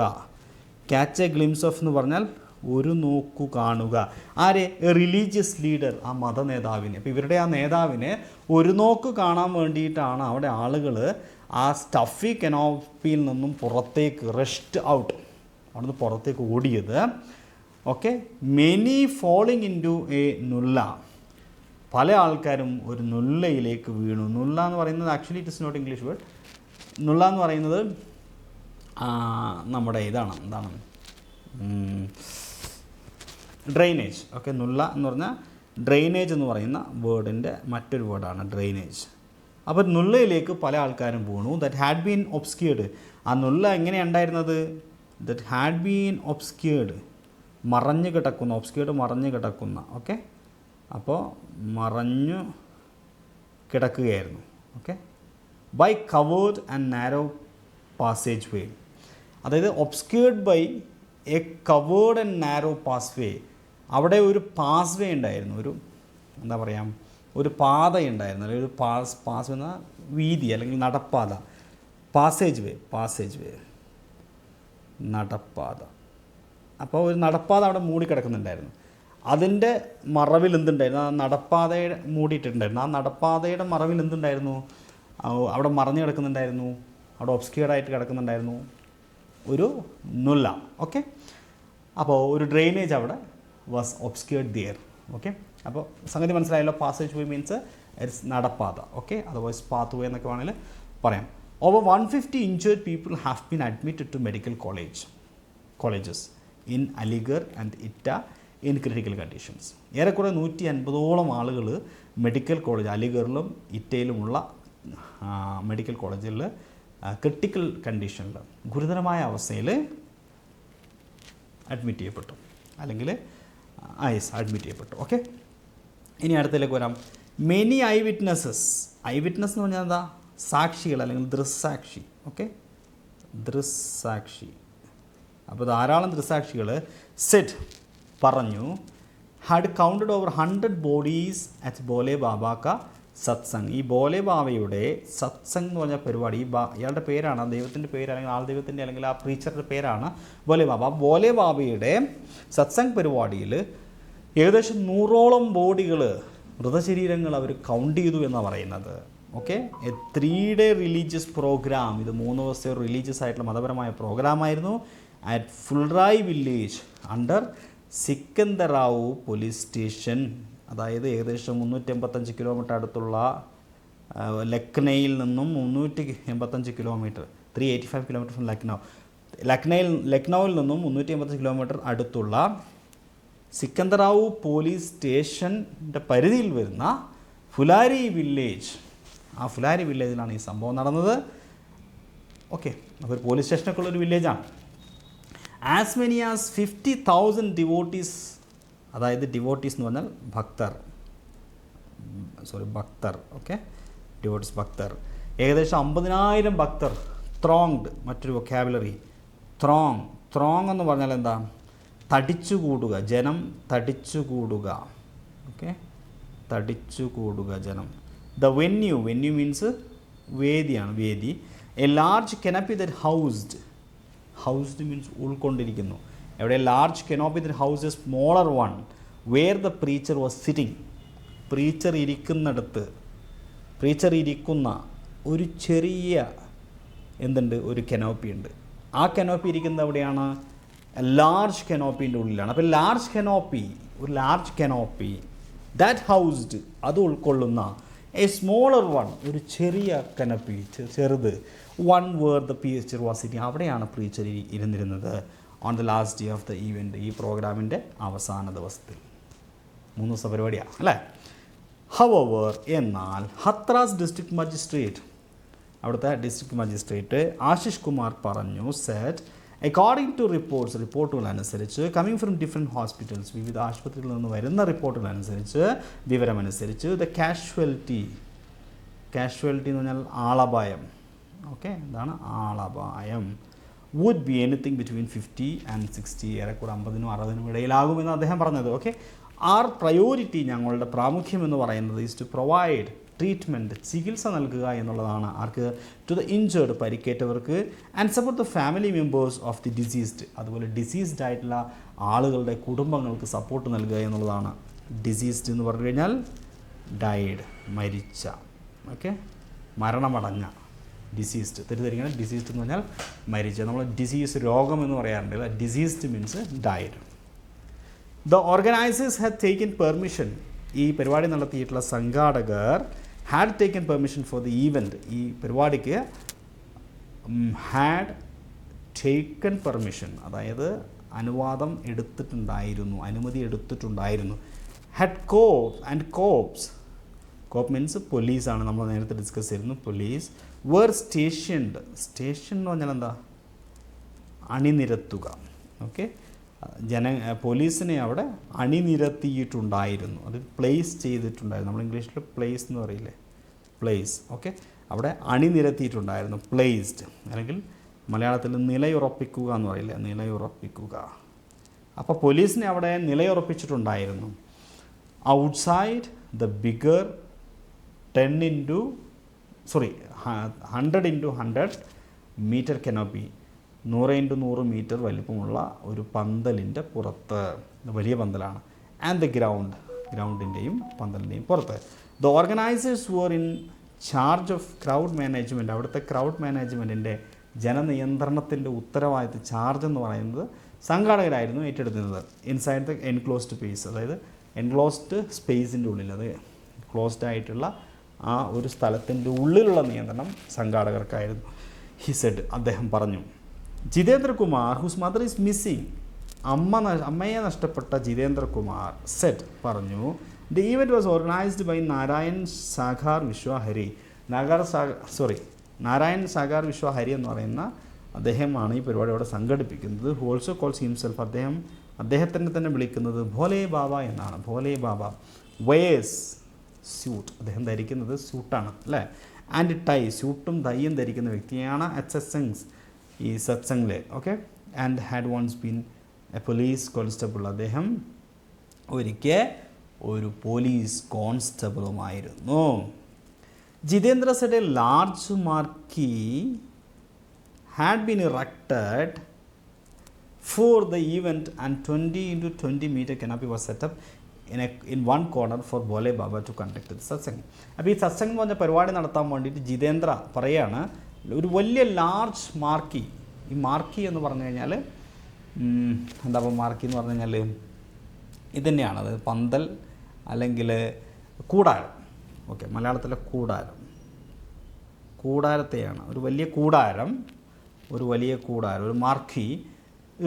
ക്യാച്ച് എ ഗ്ലിംസ് ഓഫ് എന്ന് പറഞ്ഞാൽ ഒരു നോക്കു കാണുക. ആരെ? റിലീജിയസ് ലീഡർ, ആ മത നേതാവിനെ. അപ്പോൾ ഇവരുടെ ആ നേതാവിനെ ഒരു നോക്ക് കാണാൻ വേണ്ടിയിട്ടാണ് അവിടെ ആളുകൾ ആ സ്റ്റഫി കനോപ്പിയിൽ നിന്നും പുറത്തേക്ക്, റഷ്ഡ് ഔട്ട്, അവിടുന്ന് പുറത്തേക്ക് ഓടിയത്. Okay, many falling in to a nullah, പല ആൾക്കാരും ഒരു നുല്ലയിലേക്ക് വീണു. നുല്ല എന്ന് പറയുന്നത് actually it is not English word. Nullah എന്ന് പറയുന്നത് നമ്മുടെ ഇതാണ്, എന്താണ്, ഡ്രെയിനേജ്. ഓക്കെ, നുല്ല എന്ന് പറഞ്ഞാൽ ഡ്രെയിനേജ് എന്ന് പറയുന്ന വേർഡിൻ്റെ മറ്റൊരു വേർഡാണ് ഡ്രെയിനേജ്. അപ്പോൾ നുല്ലയിലേക്ക് പല ആൾക്കാരും വീണു. That had been obscured. ആ നുല്ല എങ്ങനെയുണ്ടായിരുന്നത്? ദറ്റ് ഹാഡ് ബീൻ ഒബ്സ്ക്യൂർഡ്, മറഞ്ഞു കിടക്കുന്ന. ഒബ്സ്ക്യൂർഡ് മറഞ്ഞു കിടക്കുന്ന. ഓക്കെ, അപ്പോൾ മറഞ്ഞു കിടക്കുകയായിരുന്നു. Okay, by covered and narrow passage way. അതായത് obscured by a covered and narrow pass way. അവിടെ ഒരു പാസ് വേ ഉണ്ടായിരുന്നു, ഒരു എന്താ പറയുക, ഒരു പാതയുണ്ടായിരുന്നു, അല്ലെങ്കിൽ ഒരു പാസ് എന്ന വീതി അല്ലെങ്കിൽ നടപ്പാത. പാസേജ് വേ, നടപ്പാത. അപ്പോൾ ഒരു നടപ്പാത അവിടെ മൂടിക്കിടക്കുന്നുണ്ടായിരുന്നു. അതിൻ്റെ മറവിൽ എന്തുണ്ടായിരുന്നു? ആ നടപ്പാതയെ മൂടിയിട്ടുണ്ടായിരുന്നു. ആ നടപ്പാതയുടെ മറവിൽ എന്തുണ്ടായിരുന്നു? അവിടെ മറഞ്ഞു കിടക്കുന്നുണ്ടായിരുന്നു, അവിടെ ഒബ്സ്ക്യൂർഡായിട്ട് കിടക്കുന്നുണ്ടായിരുന്നു ഒരു നുല്ല. ഓക്കെ, അപ്പോൾ ഒരു ഡ്രെയിനേജ് അവിടെ വാസ് ഒബ്സ്ക്യൂർഡ് ദിയർ. ഓക്കെ, അപ്പോൾ സംഗതി മനസ്സിലായല്ലോ. പാസേജ് വേ മീൻസ് ഇറ്റ്സ് നടപ്പാത. ഓക്കെ, അതർവൈസ് പാത്ത് വേ എന്നൊക്കെ വേണമെങ്കിൽ പറയാം. Over 150 injured people have been admitted to medical colleges in Aligarh and Etah in critical conditions. ഏറെക്കുറെ 150ഓളം ആളുകൾ മെഡിക്കൽ കോളേജ്, അലിഗറിലും ഇറ്റയിലുമുള്ള മെഡിക്കൽ കോളേജുകളിൽ ക്രിട്ടിക്കൽ കണ്ടീഷനിൽ, ഗുരുതരമായ അവസ്ഥയിൽ അഡ്മിറ്റ് ചെയ്യപ്പെട്ടു, അല്ലെങ്കിൽ അഡ്മിറ്റ് ചെയ്യപ്പെട്ടു. ഓക്കെ, ഇനി അടുത്തതിലേക്ക് വരാം. മെനി ഐ വിറ്റ്നസ് എന്ന് പറഞ്ഞാൽ എന്താ? സാക്ഷികൾ അല്ലെങ്കിൽ ദൃക്സാക്ഷി. ഓക്കെ, ദൃക്സാക്ഷി. അപ്പോൾ ധാരാളം ദൃക്സാക്ഷികൾ സെഡ് പറഞ്ഞു, had counted over 100 bodies at Bhole Baba ക സത്സംഗ്. ഈ ബോലെ ബാബയുടെ സത്സംഗ് എന്ന് പറഞ്ഞ പരിപാടി, ഇയാളുടെ പേരാണ്, ദൈവത്തിൻ്റെ പേര്, അല്ലെങ്കിൽ ആൾ ദൈവത്തിൻ്റെ, അല്ലെങ്കിൽ ആ പ്രീച്ചറുടെ പേരാണ് ബോലെ ബാബ. ബോലെ ബാബയുടെ സത്സംഗ് പരിപാടിയിൽ ഏകദേശം 100ഓളം ബോഡികൾ, മൃതശരീരങ്ങൾ അവർ കൗണ്ട് ചെയ്തു എന്നാണ് പറയുന്നത്. Okay, a 3-day religious program. ഇത് 3 ദിവസത്തെ ഒരു റിലീജിയസ് ആയിട്ടുള്ള മതപരമായ പ്രോഗ്രാമായിരുന്നു. At Fulrai village under Sikandrarao police station. അതായത് ഏകദേശം 385 കിലോമീറ്റർ അടുത്തുള്ള ലക്നയിൽ നിന്നും 385 കിലോമീറ്റർ, 385 കിലോമീറ്റർ ഫ്രം ലക്നൌവിൽ നിന്നും 385 കിലോമീറ്റർ അടുത്തുള്ള സിക്കന്ദറാവു പോലീസ് സ്റ്റേഷൻ്റെ പരിധിയിൽ വരുന്ന ഫുലാരി വില്ലേജ്. ആ ഫുലാരി വില്ലേജിലാണ് ഈ സംഭവം നടന്നത്. ഓക്കെ, അപ്പോൾ ഒരു പോലീസ് സ്റ്റേഷനൊക്കെ ഉള്ളൊരു വില്ലേജാണ്. ആസ് മെനി ആസ് 50,000 ഡിവോട്ടീസ് അതായത് ഡിവോട്ടീസ് എന്ന് പറഞ്ഞാൽ ഭക്തർ, ഭക്തർ, ഓക്കെ, ഡിവോട്ടീസ് ഭക്തർ. ഏകദേശം 50,000 ഭക്തർ. ത്രോങ്ഡ് മറ്റൊരു വൊക്കാബുലറി, ത്രോങ് എന്ന് പറഞ്ഞാൽ എന്താ? തടിച്ചുകൂടുക, ജനം തടിച്ചുകൂടുക, ഓക്കെ, തടിച്ചുകൂടുക ജനം. ദ വെന്യൂ മീൻസ് വേദിയാണ്, വേദി. A large canopy that housed means ഉൾക്കൊണ്ടിരിക്കുന്നു. എവിടെ? Large canopy that house a smaller one where the preacher was sitting. Preacher ഇരിക്കുന്ന ഒരു ചെറിയ എന്തുണ്ട്? ഒരു കെനോപ്പി ഉണ്ട്. ആ കെനോപ്പി ഇരിക്കുന്നത് എവിടെയാണ്? ലാർജ് കെനോപ്പീൻ്റെ ഉള്ളിലാണ്. അപ്പോൾ ഒരു ലാർജ് കെനോപ്പി ദാറ്റ് ഹൗസ്ഡ്, അത് ഉൾക്കൊള്ളുന്ന, എ സ്മോളർ വൺ, ഒരു ചെറിയ കെനോപ്പി, ചെറുത്, one where the preacher was sitting, അവിടെയാണ് പ്രീച്ചർ ഇരുന്നിരുന്നത്. On the last day of the event, ഈ പ്രോഗ്രാമിൻ്റെ അവസാന ദിവസത്തിൽ. 3 ദിവസത്തെ പരിപാടിയാണ് അല്ലേ? ഹവർ, എന്നാൽ ഹത്രാസ് ഡിസ്ട്രിക്ട് മജിസ്ട്രേറ്റ്, അവിടുത്തെ ഡിസ്ട്രിക്ട് മജിസ്ട്രേറ്റ് ആശിഷ് കുമാർ പറഞ്ഞു, സെറ്റ് അക്കോർഡിംഗ് ടു റിപ്പോർട്ടുകൾ അനുസരിച്ച്, കമ്മിങ് ഫ്രം ഡിഫറെൻറ്റ് ഹോസ്പിറ്റൽസ്, വിവിധ ആശുപത്രികളിൽ നിന്ന് വരുന്ന റിപ്പോർട്ടുകൾ അനുസരിച്ച്, വിവരമനുസരിച്ച്, ദ കാഷ്വാലിറ്റി എന്ന് പറഞ്ഞാൽ ആളപായം, ഓക്കെ, എന്താണ് ആളപായം, would be anything between 50 and 60, ഏറെക്കൂടെ 50-നും 60-നും ഇടയിലാകുമെന്ന് അദ്ദേഹം പറഞ്ഞത്. ഓക്കെ, ആർ പ്രയോറിറ്റി, ഞങ്ങളുടെ പ്രാമുഖ്യം എന്ന് പറയുന്നത്, ഈസ് ടു പ്രൊവൈഡ് ട്രീറ്റ്മെൻറ്റ്, ചികിത്സ നൽകുക എന്നുള്ളതാണ്. ആർക്ക്? ടു ദ ഇഞ്ചേർഡ്, പരിക്കേറ്റവർക്ക്, and support the family members of the diseased, അതുപോലെ ഡിസീസ്ഡ് ആയിട്ടുള്ള ആളുകളുടെ കുടുംബങ്ങൾക്ക് സപ്പോർട്ട് നൽകുക എന്നുള്ളതാണ്. ഡിസീസ്ഡ് എന്ന് പറഞ്ഞു കഴിഞ്ഞാൽ ഡൈഡ്, മരിച്ച, ഓക്കെ, മരണമടഞ്ഞ. ഡിസീസ്ഡ് തെറ്റിദ്ധരിക്കണം, ഡിസീസ്ഡ് എന്ന് പറഞ്ഞാൽ മരിച്ച. നമ്മൾ ഡിസീസ്, രോഗം എന്ന് പറയാറുണ്ട്. Diseased means died. The organisers had taken permission, ഈ പരിപാടി നടത്തിയിട്ടുള്ള സംഘാടകർ had taken permission for the event, ഈ പരിപാടിക്ക് ഹാഡ് ടേക്കൻ പെർമിഷൻ, അതായത് അനുവാദം എടുത്തിട്ടുണ്ടായിരുന്നു, അനുമതി എടുത്തിട്ടുണ്ടായിരുന്നു. ഹാഡ് കോപ്സ് മീൻസ് പോലീസാണ്, നമ്മൾ നേരത്തെ ഡിസ്കസ് ചെയ്തിരുന്നു. പോലീസ് വേർ സ്റ്റേഷൻ എന്ന് പറഞ്ഞാൽ എന്താ? അണിനിരത്തുക, ഓക്കെ, പോലീസിനെ അവിടെ അണിനിരത്തിയിട്ടുണ്ടായിരുന്നു, അത് പ്ലേസ് ചെയ്തിട്ടുണ്ടായിരുന്നു. നമ്മൾ ഇംഗ്ലീഷിൽ പ്ലേസ് എന്ന് പറയില്ലേ, പ്ലേസ്, ഓക്കെ, അവിടെ അണിനിരത്തിയിട്ടുണ്ടായിരുന്നു, പ്ലേസ്ഡ്. അല്ലെങ്കിൽ മലയാളത്തിൽ നിലയുറപ്പിക്കുക എന്ന് പറയില്ലേ, നിലയുറപ്പിക്കുക. അപ്പോൾ പോലീസിനെ അവിടെ നിലയുറപ്പിച്ചിട്ടുണ്ടായിരുന്നു. Outside the bigger 100 into 100 metre canopy, 100 x 100 metre വലിപ്പമുള്ള ഒരു പന്തലിൻ്റെ പുറത്ത്, വലിയ പന്തലാണ്. ആൻഡ് ദ ഗ്രൗണ്ടിൻ്റെയും പന്തലിൻ്റെയും പുറത്ത്. The organisers were in charge of crowd management, അവിടുത്തെ ക്രൗഡ് മാനേജ്മെൻറ്റിൻ്റെ ജനനിയന്ത്രണത്തിൻ്റെ ഉത്തരവാദിത്വ ചാർജ് എന്ന് പറയുന്നത് സംഘാടകരായിരുന്നു ഏറ്റെടുത്തിരുന്നത്. ഇൻസൈഡ് ദ എൻക്ലോസ്ഡ് സ്പേസ്, അതായത് എൻക്ലോസ്ഡ് സ്പേസിൻ്റെ ഉള്ളിൽ, അത് ക്ലോസ്ഡ് ആയിട്ടുള്ള ആ ഒരു സ്ഥലത്തിൻ്റെ ഉള്ളിലുള്ള നിയന്ത്രണം സംഘാടകർക്കായിരുന്നു. ഹി സെഡ്, അദ്ദേഹം പറഞ്ഞു. Jitendrakumar whose mother is missing, അമ്മയെ നഷ്ടപ്പെട്ട ജിതേന്ദ്രകുമാർ സെഡ് പറഞ്ഞു, the event was organised by Narayan Sagar Vishwahari. Narayan Sagar Vishwahari എന്ന് പറയുന്ന അദ്ദേഹമാണ് ഈ പരിപാടി അവിടെ സംഘടിപ്പിക്കുന്നത്. ഹു ഓൾസോ കോൾസ് ഹിംസെൽഫ്, അദ്ദേഹത്തിനെ തന്നെ വിളിക്കുന്നത് ഭോലെ ബാബ എന്നാണ്. ഭോലെ ബാബ. വെയേഴ്സ് സ്യൂട്ട്, അദ്ദേഹം ധരിക്കുന്നത് സ്യൂട്ടാണ് അല്ലേ. ആൻഡ് ടൈ, സ്യൂട്ടും ടൈയും ധരിക്കുന്ന വ്യക്തിയാണ് ഈ സത്സംഗിലെ, okay. And had once been a police constable, അദ്ദേഹം ഒരിക്കൽ ഒരു പോലീസ് കോൺസ്റ്റബിളുമായിരുന്നു. Jitendra said a large marquee had been erected for the event and 20 into 20 meter canopy was set up in one corner for Bole Baba to conduct the satsang. അപ്പോൾ ഈ സത്സംഗ് എന്ന് പറഞ്ഞ പരിപാടി നടത്താൻ വേണ്ടിയിട്ട് ജിതേന്ദ്ര പറയാണ്, ഒരു വലിയ ലാർജ് മാർക്കി. ഈ മാർക്കി എന്ന് പറഞ്ഞു കഴിഞ്ഞാൽ എന്താ? അപ്പോൾ മാർക്കി എന്ന് പറഞ്ഞു കഴിഞ്ഞാൽ ഇത് തന്നെയാണ്, അതായത് പന്തൽ അല്ലെങ്കിൽ കൂടാരം, ഓക്കെ, മലയാളത്തിലെ കൂടാരത്തെയാണ്. ഒരു വലിയ കൂടാരം, ഒരു മാർക്കി.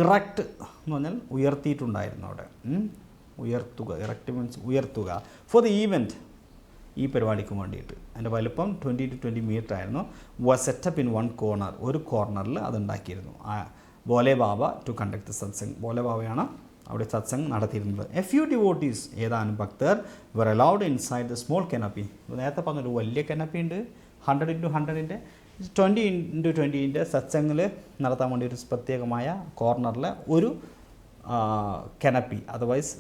ഇറക്റ്റ് എന്ന് പറഞ്ഞാൽ ഉയർത്തിയിട്ടുണ്ടായിരുന്നു അവിടെ, ഉയർത്തുക. ഇറക്റ്റ് മീൻസ് ഉയർത്തുക. ഫോർ ദി ഈവൻറ്റ്, ഈ പരിപാടിക്ക് വേണ്ടിയിട്ട്. അതിൻ്റെ വലുപ്പം 20 to 20 മീറ്റർ ആയിരുന്നു. Was set up in one corner, ഒരു കോർണറിൽ അതുണ്ടാക്കിയിരുന്നു. Bole Baba to conduct the satsang, bole ബാബയാണ് അവിടെ സത്സംഗ് നടത്തിയിരുന്നത്. എ ഫ്യൂ ഡിവോട്ടീസ്, ഏതാനും ഭക്തർ, വർ അലൗഡ് ഇൻസൈഡ് ദ സ്മോൾ കനപ്പി. നേരത്തെ പറഞ്ഞൊരു വലിയ കനപ്പി ഉണ്ട്, 100x100 20x20 സത്സംഗിൽ നടത്താൻ വേണ്ടി ഒരു പ്രത്യേകമായ കോർണറിൽ ഒരു കനപ്പി അതർവൈസ്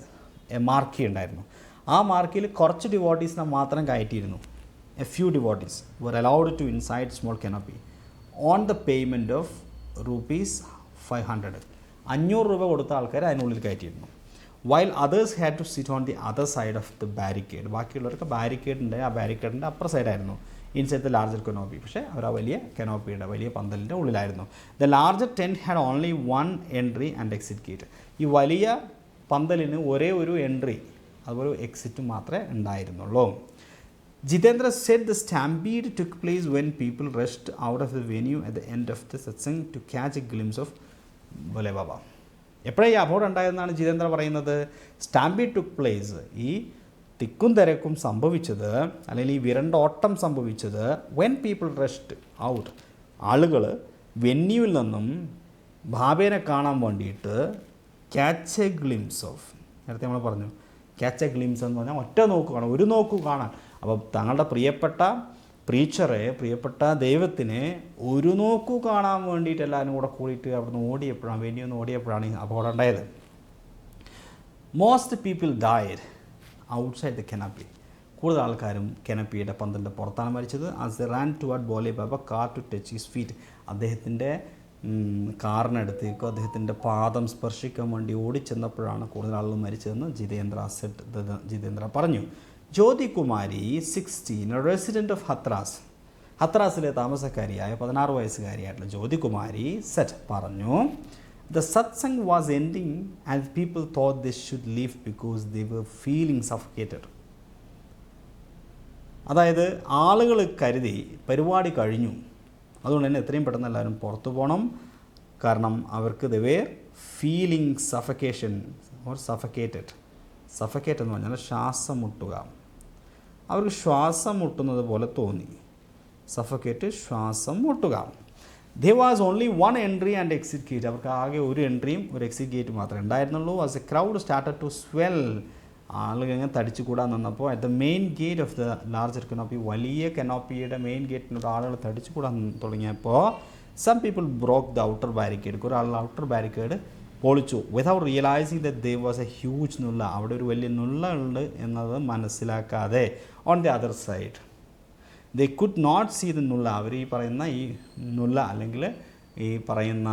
മാർക്കി ഉണ്ടായിരുന്നു. ആ മാർക്കിയിൽ കുറച്ച് ഡിവോട്ടീസിനെ മാത്രം കയറ്റിയിരുന്നു. A few devotees were allowed to inside small canopy on the payment of ₹500. 500 രൂപ കൊടുത്ത ആൾക്കാർ അതിനുള്ളിൽ കയറ്റിയിരുന്നു. While others had to sit on the other side of the barricade. ബാക്കിയുള്ളവർക്ക് ബാരിക്കേഡിൻ്റെ ആ ബാരിക്കേഡിൻ്റെ അപ്പുറ സൈഡായിരുന്നു ഇൻസൈഡ് ദ ലാർജർ കനോപ്പി. പക്ഷേ അവർ ആ വലിയ കനോപ്പിയുടെ വലിയ പന്തലിൻ്റെ ഉള്ളിലായിരുന്നു. The larger tent had only 1 entry and exit gate. ഈ വലിയ പന്തലിന് ഒരേ ഒരു എൻട്രി അതുപോലെ എക്സിറ്റും മാത്രമേ ഉണ്ടായിരുന്നുള്ളൂ. Jitendra said the stampede took place when people rushed out of the venue at the end of the satsang to catch a glimpse of Bole Baba. എപ്പോഴാണ് ഈ അപകടം ഉണ്ടായതെന്നാണ് ജിതേന്ദ്ര പറയുന്നത്. സ്റ്റാമ്പീഡ് ടുക്ക് പ്ലേസ്, ഈ തിക്കും തിരക്കും സംഭവിച്ചത് അല്ലെങ്കിൽ ഈ വിരണ്ട ഓട്ടം സംഭവിച്ചത് വെൻ പീപ്പിൾ റഷ്ഡ് ഔട്ട്, ആളുകൾ വെന്യൂവിൽ നിന്നും ബാബേനെ കാണാൻ വേണ്ടിയിട്ട് ക്യാച്ച് എ ഗ്ലിംസ് ഓഫ്, നേരത്തെ നമ്മൾ പറഞ്ഞു ക്യാച്ച് എ ഗ്ലിംസ് എന്ന് പറഞ്ഞാൽ ഒറ്റ നോക്ക് കാണാൻ, ഒരു നോക്ക് കാണാൻ. അപ്പോൾ തങ്ങളുടെ പ്രിയപ്പെട്ട പ്രീച്ചറെ, പ്രിയപ്പെട്ട ദൈവത്തിനെ ഒരു നോക്കു കാണാൻ വേണ്ടിയിട്ട് എല്ലാവരും കൂടെ കൂടിയിട്ട് അവിടുന്ന് ഓടിയപ്പോഴാണ്, വെന്യൂന്ന് ഓടിയപ്പോഴാണ് ഈ അപകടം ഉണ്ടായത്. Most people died outside the canopy. കൂടുതൽ ആൾക്കാരും കെനപ്പിയുടെ പന്തലിൻ്റെ പുറത്താണ് മരിച്ചത്. As the ran toward Bhole Baba car to touch his feet. അദ്ദേഹത്തിൻ്റെ കാറിനടുത്തേക്കോ അദ്ദേഹത്തിൻ്റെ പാദം സ്പർശിക്കാൻ വേണ്ടി ഓടിച്ചെന്നപ്പോഴാണ് കൂടുതൽ ആളുകൾ മരിച്ചതെന്ന് ജിതേന്ദ്ര പറഞ്ഞു. Jyotikumari 16, resident of Hathras. ഹത്രാസിലെ താമസക്കാരിയായ 16 വയസ്സുകാരിയായിട്ടുള്ള ജ്യോതികുമാരി സെറ്റ് പറഞ്ഞു, the satsang was ending and people thought this should leave because they were feeling suffocated. അതായത് ആളുകൾ കരുതി പരിപാടി കഴിഞ്ഞു, അതുകൊണ്ട് തന്നെ എത്രയും പെട്ടെന്ന് എല്ലാവരും പുറത്തു പോകണം, കാരണം അവർക്ക് they were feeling suffocation or suffocated. Suffocate എന്ന് പറഞ്ഞാൽ ശ്വാസം മുട്ടുക, അവർക്ക് ശ്വാസം മുട്ടുന്നത് പോലെ തോന്നി. സഫക്കേറ്റ്, ശ്വാസം മുട്ടുക. There was only 1 entry and exit gate. അവർക്ക് ആകെ ഒരു എൻട്രിയും ഒരു എക്സിറ്റ് ഗേറ്റ് മാത്രമേ ഉണ്ടായിരുന്നുള്ളൂ. As a crowd started to swell, ആളുകൾ ഇങ്ങനെ തടിച്ചുകൂടാൻ നിന്നപ്പോൾ at the main gate of the larger canopy, വലിയ കനോപ്പിയുടെ മെയിൻ ഗേറ്റിനോട് ആളുകൾ തടിച്ചുകൂടാൻ തുടങ്ങിയപ്പോൾ some people broke the outer barricade. കുറേ ആളുകൾ ഔട്ടർ ബാരിക്കേഡ് പൊളിച്ചു. Without realising that they was a huge nullah, അവിടെ ഒരു വലിയ നുള്ള ഉണ്ട് എന്നത് മനസ്സിലാക്കാതെ. On the other side they could not see the നുള്ള. അവർ ഈ പറയുന്ന ഈ നുള്ള അല്ലെങ്കിൽ ഈ പറയുന്ന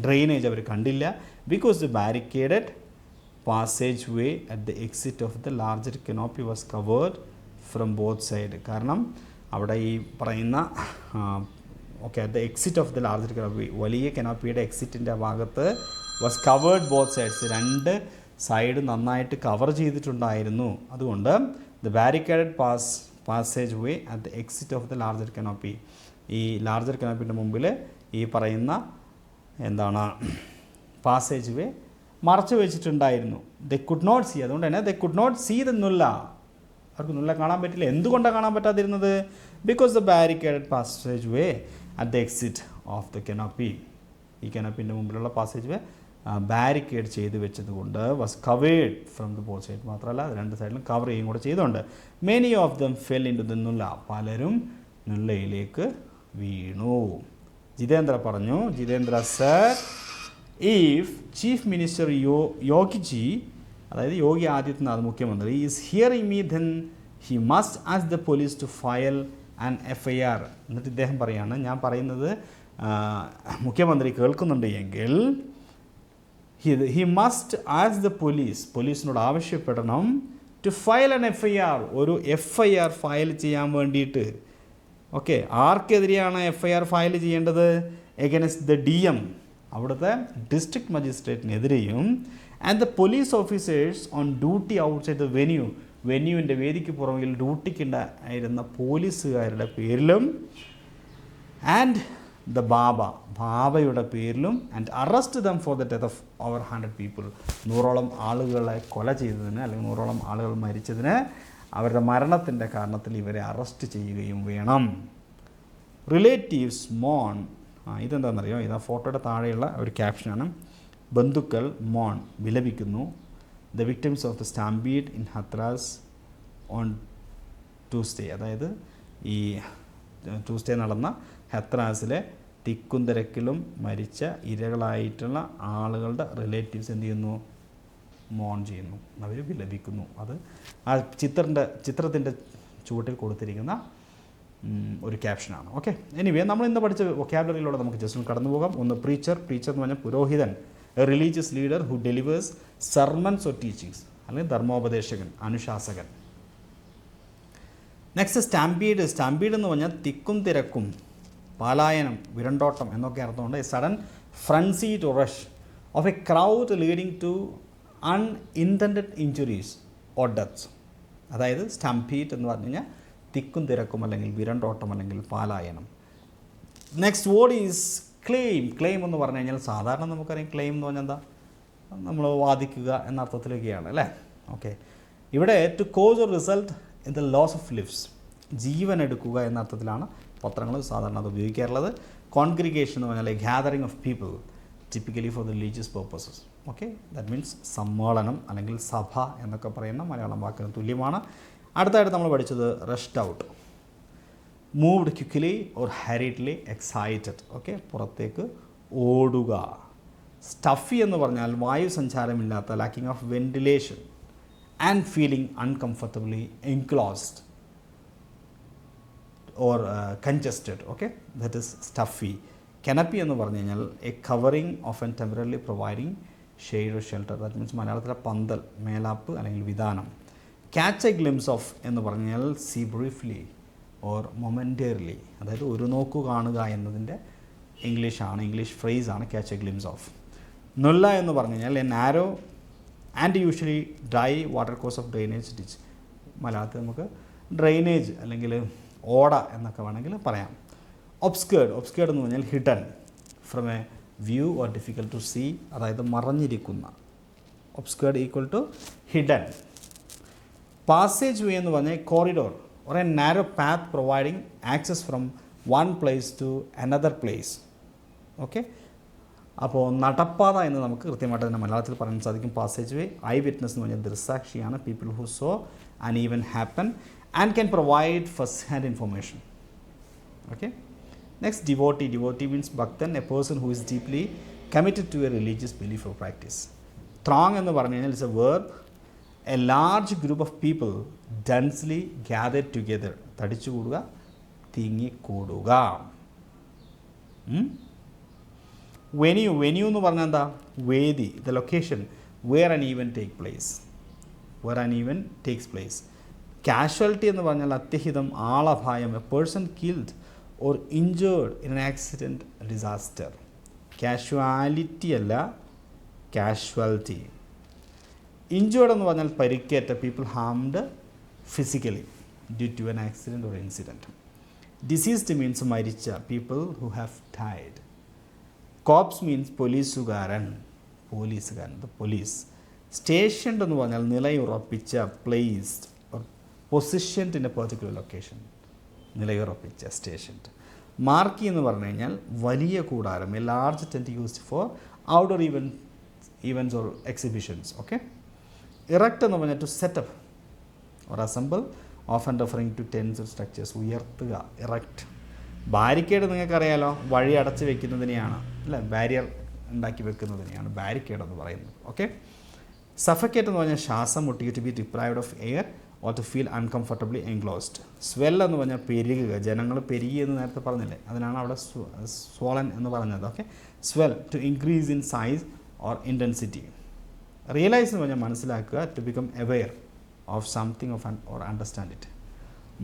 ഡ്രെയിനേജ് അവർ കണ്ടില്ല. Because the barricaded passage way at the exit of the larger canopy was covered from both side. കാരണം അവിടെ ഈ പറയുന്ന at the exit of the larger canopy, വലിയ കനോപ്പിയുടെ എക്സിറ്റിൻ്റെ ഭാഗത്ത് was covered both sides, 2 side നന്നായിട്ട് കവർ ചെയ്തിട്ടുണ്ടായിരുന്നു. അതുകൊണ്ട് the barricaded passage way at the exit of the larger canopy, ഈ ലാർജർ കനോപ്പിൻ്റെ മുമ്പിൽ ഈ പറയുന്ന എന്താണ് പാസേജ് വേ മറച്ചു വെച്ചിട്ടുണ്ടായിരുന്നു. ദേ കുഡ് നോട്ട് സീ, അതുകൊണ്ട് തന്നെ they could not see the nullah, അവർക്ക് നുള്ള കാണാൻ പറ്റില്ല. എന്തുകൊണ്ടാണ് കാണാൻ പറ്റാതിരുന്നത്? Because the barricaded passage way at the exit of the canopy, ഈ കനോപ്പിൻ്റെ മുമ്പിലുള്ള പാസേജ് വേ ബാരിക്കേഡ് ചെയ്ത് വെച്ചത് കൊണ്ട് was covered from the both side. മാത്രമല്ല 2 സൈഡിലും കവർ ചെയ്യുകയും കൂടെ ചെയ്തുകൊണ്ട് many of them fell in to the nullah, പലരും നുള്ളയിലേക്ക് വീണു. ജിതേന്ദ്ര പറഞ്ഞു, Jitendra sir, if chief minister Yogiji, അതായത് യോഗി ആദിത്യനാഥ് മുഖ്യമന്ത്രി, is hearing me then he must ask the police to file an FIR. എന്നിട്ട് ഇദ്ദേഹം പറയാണ്, ഞാൻ പറയുന്നത് മുഖ്യമന്ത്രി കേൾക്കുന്നുണ്ട് എങ്കിൽ ഹി മസ്റ്റ് ആസ്ക് ദ പോലീസിനോട് ആവശ്യപ്പെടണം ടു ഫയൽ ആൻ FIR, ഒരു FIR ഫയൽ ചെയ്യാൻ വേണ്ടിയിട്ട്. ഓക്കെ, ആർക്കെതിരെയാണ് FIR ഫയൽ ചെയ്യേണ്ടത്? എഗൈൻസ്റ്റ് ദ DM, അവിടുത്തെ ഡിസ്ട്രിക്ട് മജിസ്ട്രേറ്റിനെതിരെയും, and the police officers on duty outside the വെന്യൂവിൻ്റെ വേദിക്ക് പുറകിൽ ഡ്യൂട്ടിക്കുണ്ടായിരുന്ന പോലീസുകാരുടെ പേരിലും, ആൻഡ് ദ ബാബയുടെ പേരിലും, and arrest them for the death of over 100 people. 100ഓളം ആളുകളെ കൊല ചെയ്തതിന് അല്ലെങ്കിൽ 100ഓളം ആളുകൾ മരിച്ചതിന്, അവരുടെ മരണത്തിൻ്റെ കാരണത്തിൽ ഇവരെ അറസ്റ്റ് ചെയ്യുകയും വേണം. റിലേറ്റീവ്സ് മോൺ, ഇതെന്താണെന്നറിയോ, ഇതാ ഫോട്ടോയുടെ താഴെയുള്ള ഒരു ക്യാപ്ഷനാണ്. ബന്ധുക്കൾ മോൺ വിലപിക്കുന്നു. The victims of the stampede in Hathras on Tuesday, അതായത് ഈ ട്യൂസ്ഡേ നടന്ന ഹത്രാസിലെ തിക്കും തിരക്കിലും മരിച്ച ഇരകളായിട്ടുള്ള ആളുകളുടെ റിലേറ്റീവ്സ് എന്ത് ചെയ്യുന്നു? മോൺ ചെയ്യുന്നു, അവർ വിലപിക്കുന്നു. അത് ആ ചിത്രത്തിൻ്റെ ചുവട്ടിൽ കൊടുത്തിരിക്കുന്ന ഒരു ക്യാപ്ഷനാണ്. ഓക്കെ, എനിവേ നമ്മൾ ഇന്ന് പഠിച്ച വൊക്കാബുലറിയിലൂടെ നമുക്ക് ജസ്റ്റ് ഒന്ന് കടന്നു പോകാം. ഒന്ന് പ്രീച്ചർ എന്ന് പറഞ്ഞാൽ പുരോഹിതൻ, A religious leader who delivers സർമൺസ് or teachings, അല്ലെങ്കിൽ ധർമ്മോപദേശകൻ, അനുശാസകൻ. നെക്സ്റ്റ് സ്റ്റാമ്പീഡ് എന്ന് പറഞ്ഞാൽ തിക്കും തിരക്കും, പാലായനം, വിരണ്ടോട്ടം എന്നൊക്കെ അർത്ഥമുണ്ട്. A sudden frenzy to rush of a crowd leading to unintended injuries or deaths. അതായത് സ്റ്റാമ്പീഡ് എന്ന് പറഞ്ഞു കഴിഞ്ഞാൽ തിക്കും തിരക്കും അല്ലെങ്കിൽ വിരണ്ടോട്ടം അല്ലെങ്കിൽ പാലായനം. നെക്സ്റ്റ് വേർഡ് ഈസ് ക്ലെയിം എന്ന് പറഞ്ഞു കഴിഞ്ഞാൽ സാധാരണ നമുക്കറിയാം ക്ലെയിം എന്ന് പറഞ്ഞാൽ എന്താ? നമ്മൾ വാദിക്കുക എന്ന അർത്ഥത്തിലൊക്കെയാണ് അല്ലേ? ഓക്കെ, ഇവിടെ to cause or result in the loss of lives, ജീവൻ എടുക്കുക എന്ന അർത്ഥത്തിലാണ് പത്രങ്ങൾ സാധാരണ അത് ഉപയോഗിക്കാറുള്ളത്. കോൺഗ്രിഗേഷൻ എന്ന് പറഞ്ഞാൽ gathering of people typically for the religious purposes. Okay, that means സമ്മേളനം അല്ലെങ്കിൽ സഭ എന്നൊക്കെ പറയുന്ന മലയാളം വാക്കിന് തുല്യമാണ്. അടുത്തായിട്ട് നമ്മൾ പഠിച്ചത് rushed out, moved quickly or hurriedly, excited. Okay, പുറത്തേക്ക് ഓടുക. സ്റ്റഫി എന്ന് പറഞ്ഞാൽ വായു സഞ്ചാരമില്ലാത്ത, lacking of ventilation and feeling uncomfortably enclosed or congested. Okay, that is stuffy. Canopy എന്ന് പറഞ്ഞു കഴിഞ്ഞാൽ a covering of and temporary providing shade or shelter, that means മലയാളത്തിലെ പന്തൽ, മേലാപ്പ് അല്ലെങ്കിൽ വിധാനം. ക്യാച്ച് എ ഗ്ലിംസ് ഓഫ് എന്ന് പറഞ്ഞാൽ സീ ബ്രീഫ്ലി ഓർ മൊമെൻറ്ററിലി, അതായത് ഒരു നോക്കു കാണുക എന്നതിൻ്റെ ഇംഗ്ലീഷ് ഫ്രേസാണ് catch a glimpse of. Nullah എന്ന് പറഞ്ഞു കഴിഞ്ഞാൽ a narrow and usually dry water course of drainage ditch, മലയാളത്തിൽ നമുക്ക് ഡ്രെയിനേജ് അല്ലെങ്കിൽ ഓട എന്നൊക്കെ വേണമെങ്കിൽ പറയാം. ഒബ്സ്കേർഡ് എന്ന് പറഞ്ഞാൽ hidden from a view or difficult to see, അതായത് മറഞ്ഞിരിക്കുന്ന. Obscured equal to hidden. Passage way എന്ന് പറഞ്ഞാൽ corridor or a narrow path providing access from one place to another place. Okay, അപ്പോൾ നടപ്പാത എന്ന് നമുക്ക് കൃത്യമായിട്ട് തന്നെ മലയാളത്തിൽ പറയാൻ സാധിക്കും. Passage way. ഐ വിറ്റ്നസ് എന്ന് പറഞ്ഞാൽ ദൃസാക്ഷിയാണ്, people who saw an event happen and can provide first hand information. Okay, next devotee means ഭക്തൻ, a person who is deeply committed to a religious belief or practice. Throng എന്ന് പറഞ്ഞു കഴിഞ്ഞാൽ it's a verb, a large group of people densely gathered together, തടിച്ചുകൂടുക, തിങ്ങിക്കൂടുക. Venue എന്ന് പറഞ്ഞാൽ എന്താ? വേദി, the location where an event takes place. Casualty എന്ന് പറഞ്ഞാൽ അത്യഹിതം, ആളപായം, a person killed or injured in an accident, disaster. Casualty അല്ല, കാഷ്വാലിറ്റി. ഇഞ്ചേർഡ് എന്ന് പറഞ്ഞാൽ പരിക്കേറ്റ, people harmed physically due to an accident or incident. Deceased means മരിച്ച, people who have died. Cops means പോലീസുകാരൻ, ദ പോലീസ്. സ്റ്റേഷൻഡ് എന്ന് പറഞ്ഞാൽ നിലയുറപ്പിച്ച, placed or positioned in a particular location, നിലയുറപ്പിച്ച, സ്റ്റേഷൻഡ്. മാർക്കി എന്ന് പറഞ്ഞു കഴിഞ്ഞാൽ വലിയ കൂടാരം, a large tent used for outdoor events or exhibitions. Okay, erect എന്ന് പറഞ്ഞാൽ to set up or assemble, often referring two tens or structures, ഉയർത്തുക, ഇറക്റ്റ്. ബാരിക്കേഡ് നിങ്ങൾക്കറിയാലോ, വഴി അടച്ച് വെക്കുന്നതിനെയാണ് അല്ലേ, ബാരിയർ ഉണ്ടാക്കി വെക്കുന്നതിനെയാണ് ബാരിക്കേഡ് എന്ന് പറയുന്നത്. ഓക്കെ, സഫക്കേറ്റ് എന്ന് പറഞ്ഞാൽ ശ്വാസം മുട്ടിക്കുക, to be deprived of air or to feel uncomfortably enclosed. Swell എന്ന് പറഞ്ഞാൽ പെരുകുക, ജനങ്ങൾ പെരുകി എന്ന് നേരത്തെ പറഞ്ഞില്ലേ, അതിനാണ് അവിടെ സ്വോളൻ എന്ന് പറഞ്ഞത്. Okay, swell to increase in size or intensity. Realise എന്ന് പറഞ്ഞാൽ മനസ്സിലാക്കുക, to become aware of something or understand it.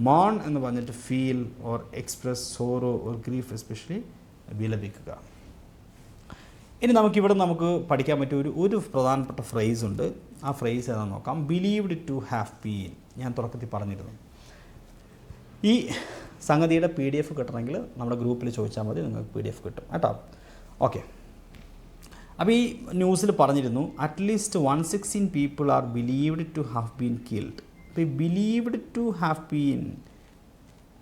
മോൺ എന്ന് പറഞ്ഞിട്ട് feel or express sorrow or grief, especially വിലപിക്കുക. ഇനി നമുക്ക് പഠിക്കാൻ പറ്റിയ ഒരു പ്രധാനപ്പെട്ട ഫ്രേസ് ഉണ്ട്. ആ ഫ്രേസ് ഏതാണെന്ന് നോക്കാം. ബിലീവ്ഡ് ടു ഹാവ് ബീൻ, ഞാൻ തുടക്കത്തിൽ പറഞ്ഞിരുന്നു. ഈ സംഗതിയുടെ PDF കിട്ടണമെങ്കിൽ നമ്മുടെ ഗ്രൂപ്പിൽ ചോദിച്ചാൽ മതി, നിങ്ങൾക്ക് PDF കിട്ടും കേട്ടോ. ഓക്കെ, അപ്പോൾ ഈ ന്യൂസിൽ പറഞ്ഞിരുന്നു at least 116 people are believed to have been killed. അപ്പോൾ ഈ ബിലീവ്ഡ് ടു ഹാവ് ബീൻ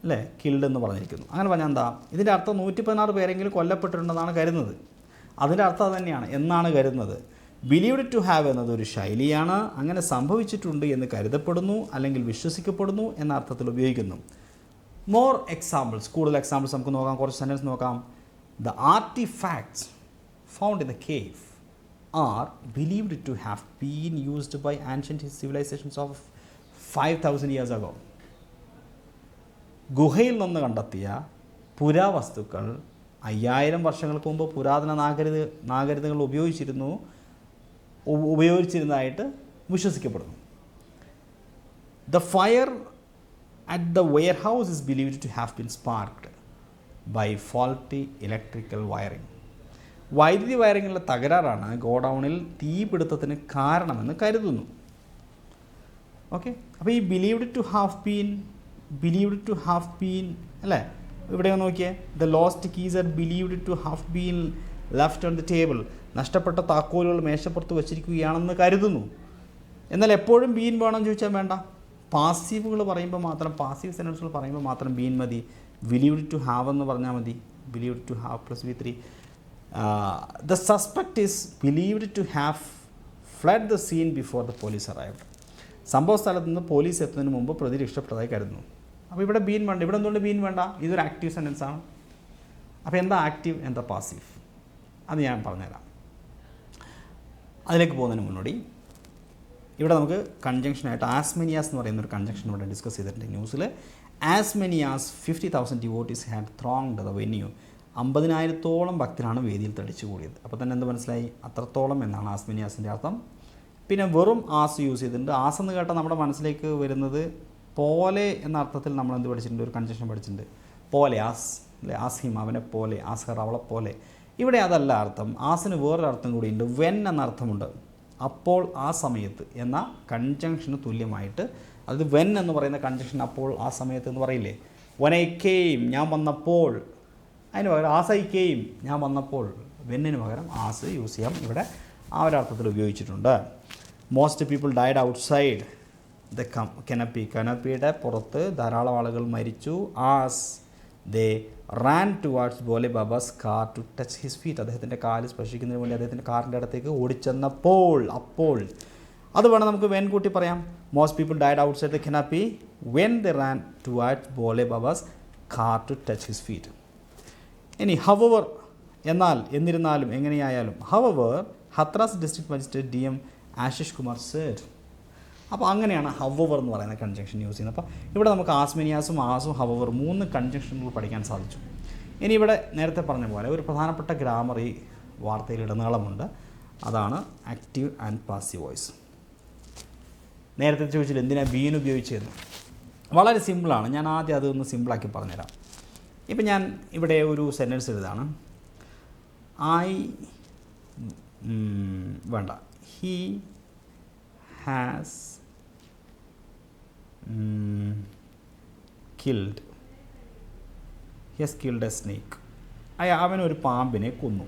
അല്ലേ കിൽഡ് എന്ന് പറഞ്ഞിരിക്കുന്നു. അങ്ങനെ പറഞ്ഞാൽ എന്താ? ഇതിൻ്റെ അർത്ഥം 116 പേരെങ്കിലും കൊല്ലപ്പെട്ടിട്ടുണ്ടെന്നാണ് കരുതുന്നത്. അതിൻ്റെ അർത്ഥം അത് തന്നെയാണ് എന്നാണ് കരുതുന്നത്. ബിലീവ്ഡ് ടു ഹാവ് എന്നതൊരു ശൈലിയാണ്, അങ്ങനെ സംഭവിച്ചിട്ടുണ്ട് എന്ന് കരുതപ്പെടുന്നു അല്ലെങ്കിൽ വിശ്വസിക്കപ്പെടുന്നു എന്ന അർത്ഥത്തിൽ ഉപയോഗിക്കുന്നു. മോർ എക്സാമ്പിൾസ്, കൂടുതൽ എക്സാമ്പിൾസ് നമുക്ക് നോക്കാം, കുറച്ച് സെൻറ്റൻസ് നോക്കാം. The artifacts found in the cave are believed to have been used by ancient civilisations of 5000 years ago. ഗുഹയിൽ നിന്ന് കണ്ടെത്തിയ പുരാവസ്തുക്കൾ 5000 വർഷങ്ങൾക്ക് മുമ്പ് പുരാതന നാഗരികതകൾ ഉപയോഗിച്ചിരുന്നതായിട്ട് വിശ്വസിക്കപ്പെടുന്നു. The fire at the warehouse is believed to have been sparked by faulty electrical wiring. വൈദ്യുതി വയറിങ്ങിലുള്ള തകരാറാണ് ഗോഡൗണിൽ തീപിടുത്തത്തിന് കാരണമെന്ന് കരുതുന്നു. ഓക്കെ, അപ്പോൾ ഈ ബിലീവ്ഡ് ടു ഹാവ് ബീൻ അല്ലേ, ഇവിടെ നോക്കിയേ, the lost keys are believed to have been left on the table. നഷ്ടപ്പെട്ട താക്കോലുകൾ മേശപ്പുറത്ത് വച്ചിരിക്കുകയാണെന്ന് കരുതുന്നു. എന്നാൽ എപ്പോഴും ബീൻ വേണമെന്ന് ചോദിച്ചാൽ വേണ്ട. പാസീവുകൾ പറയുമ്പോൾ മാത്രം, പാസീവ് സെൻറ്റൻസുകൾ പറയുമ്പോൾ മാത്രം ബീൻ മതി. ബിലീവ്ഡ് ടു ഹാവ് എന്ന് പറഞ്ഞാൽ മതി. Believed to have plus V3. The suspect is believed to have fled the scene before the police arrived. സംഭവ സ്ഥലത്ത് നിന്ന് പോലീസ് എത്തുന്നതിന് മുമ്പ് പ്രതി രക്ഷപ്പെട്ടതായി കരുതുന്നു. അപ്പോൾ ഇവിടെ ബീൻ വേണ്ട. ഇവിടെ എന്തുകൊണ്ട് ബീൻ വേണ്ട? ഇതൊരു ആക്റ്റീവ് സെൻറ്റൻസ് ആണ്. അപ്പോൾ എന്താ ആക്റ്റീവ്, എന്താ പാസീവ്, അത് ഞാൻ പറഞ്ഞുതരാം. അതിലേക്ക് പോകുന്നതിന് മുന്നോടി ഇവിടെ നമുക്ക് കൺജങ്ഷനായിട്ട് ആസ്മെനിയാസ് എന്ന് പറയുന്ന ഒരു കൺജങ്ഷൻ ഇവിടെ ഡിസ്കസ് ചെയ്തിട്ടുണ്ട് ന്യൂസിൽ. ആസ്മെനിയാസ് 50,000 ഡിവോട്ടീസ് ഹാഡ് ത്രോങ്ഡ് ദ വെന്യൂ. 50,000-ഓളം ഭക്തരാണ് വേദിയിൽ തടിച്ചു കൂടിയത്. അപ്പോൾ തന്നെ എന്ത് മനസ്സിലായി? അത്രത്തോളം എന്നാണ് ആസ്മെനിയാസിൻ്റെ അർത്ഥം. പിന്നെ വെറും ആസ് യൂസ് ചെയ്തിട്ടുണ്ട്. ആസ് എന്ന് കേട്ടാൽ നമ്മുടെ മനസ്സിലേക്ക് വരുന്നത് പോലെ എന്ന അർത്ഥത്തിൽ നമ്മൾ എന്ത് പഠിച്ചിട്ടുണ്ട്? ഒരു കൺജങ്ഷൻ പഠിച്ചിട്ടുണ്ട്, പോലെ. ആസ് അല്ലെ, ആസ് ഹിം, അവനെ പോലെ, ആസ് ഹർ, അവളെ പോലെ. ഇവിടെ അതല്ല അർത്ഥം. ആസിന് വേറൊരു അർത്ഥം കൂടിയുണ്ട്, വെൻ എന്ന അർത്ഥമുണ്ട്. അപ്പോൾ, ആ സമയത്ത് എന്ന കൺജങ്ഷന് തുല്യമായിട്ട്, അത് വെൻ എന്ന് പറയുന്ന കൺജങ്ഷൻ അപ്പോൾ ആ സമയത്ത് എന്ന് പറയില്ലേ. വൻ ഐ കെയിം, ഞാൻ വന്നപ്പോൾ. അതിന് പകരം ആസ് ഐ കെയിം, ഞാൻ വന്നപ്പോൾ. വെന്നിന് പകരം ആസ് യൂസ് ചെയ്യാം. ഇവിടെ ആ ഒരർത്ഥത്തിൽ ഉപയോഗിച്ചിട്ടുണ്ട്. Most people died outside the canopy. കനപ്പിയുടെ പുറത്ത് ധാരാളം ആളുകൾ മരിച്ചു. As they ran towards Bhole Baba's car to touch his feet. അദ്ദേഹത്തിൻ്റെ കാല് സ്പർശിക്കുന്നതിന് വേണ്ടി അദ്ദേഹത്തിൻ്റെ കാറിൻ്റെ അടുത്തേക്ക് ഓടിച്ചെന്നപ്പോൾ, അപ്പോൾ. അത് വേണം നമുക്ക് വെൻ കൂട്ടി പറയാം. Most people died outside the canopy when the ran towards Bhole Baba's car to touch his feet. ഇനി ഹവവർ, എന്നാൽ, എന്നിരുന്നാലും, എങ്ങനെയായാലും. However Hathras district magistrate DM Ashish Kumar sir. അപ്പോൾ അങ്ങനെയാണ് ഹവവർ എന്ന് പറയുന്ന കൺജങ്ഷൻ യൂസ് ചെയ്യുന്നത്. അപ്പോൾ ഇവിടെ നമുക്ക് ആസ്മെനിയാസും ആസും ഹവവർ 3 കൺജങ്ഷനുകൾ പഠിക്കാൻ സാധിച്ചു. ഇനി ഇവിടെ നേരത്തെ പറഞ്ഞ പോലെ ഒരു പ്രധാനപ്പെട്ട ഗ്രാമർ ഈ വാർത്തയിൽ ഇടനീളമുണ്ട്. അതാണ് ആക്റ്റീവ് ആൻഡ് പാസീവ് വോയിസ്. നേരത്തെ ചോദിച്ചില്ല എന്തിനാണ് ബീൻ ഉപയോഗിച്ചതെന്ന്. വളരെ സിമ്പിളാണ്. ഞാൻ ആദ്യം അതൊന്ന് സിമ്പിളാക്കി പറഞ്ഞുതരാം. ഇപ്പം ഞാൻ ഇവിടെ ഒരു സെൻറ്റൻസ് എഴുതാണ്. He has killed a snake. അവനൊരു പാമ്പിനെ കൊന്നു.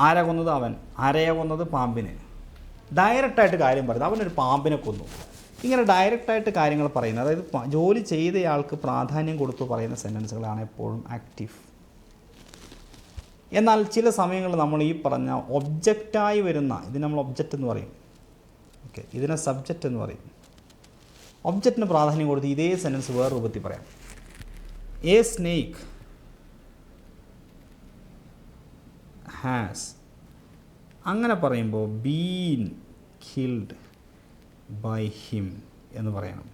ആരാ കൊന്നത്? അവൻ. ആരെയാ കൊന്നത്? പാമ്പിനെ. ഡയറക്റ്റായിട്ട് കാര്യം പറയുന്നത്, അവനൊരു പാമ്പിനെ കൊന്നു. ഇങ്ങനെ ഡയറക്റ്റായിട്ട് കാര്യങ്ങൾ പറയുന്നത്, അതായത് ജോലി ചെയ്തയാൾക്ക് പ്രാധാന്യം കൊടുത്തു പറയുന്ന സെൻറ്റൻസുകളാണ് എപ്പോഴും ആക്റ്റീവ്. എന്നാൽ ചില സമയങ്ങളിൽ നമ്മൾ ഈ പറഞ്ഞ ഒബ്ജക്റ്റായി വരുന്ന, ഇതിന് നമ്മൾ ഒബ്ജക്റ്റ് എന്ന് പറയും. ഓക്കെ, ഇതിനെ സബ്ജക്റ്റ് എന്ന് പറയും. ഒബ്ജക്റ്റിന് പ്രാധാന്യം കൊടുത്ത് ഇതേ സെൻറ്റൻസ് വേറെ രൂപത്തിൽ പറയാം. എ സ്നേക്ക് ഹാസ്, അങ്ങനെ പറയുമ്പോൾ ബീൻ കിൽഡ് ബൈ ഹിം എന്ന് പറയണം.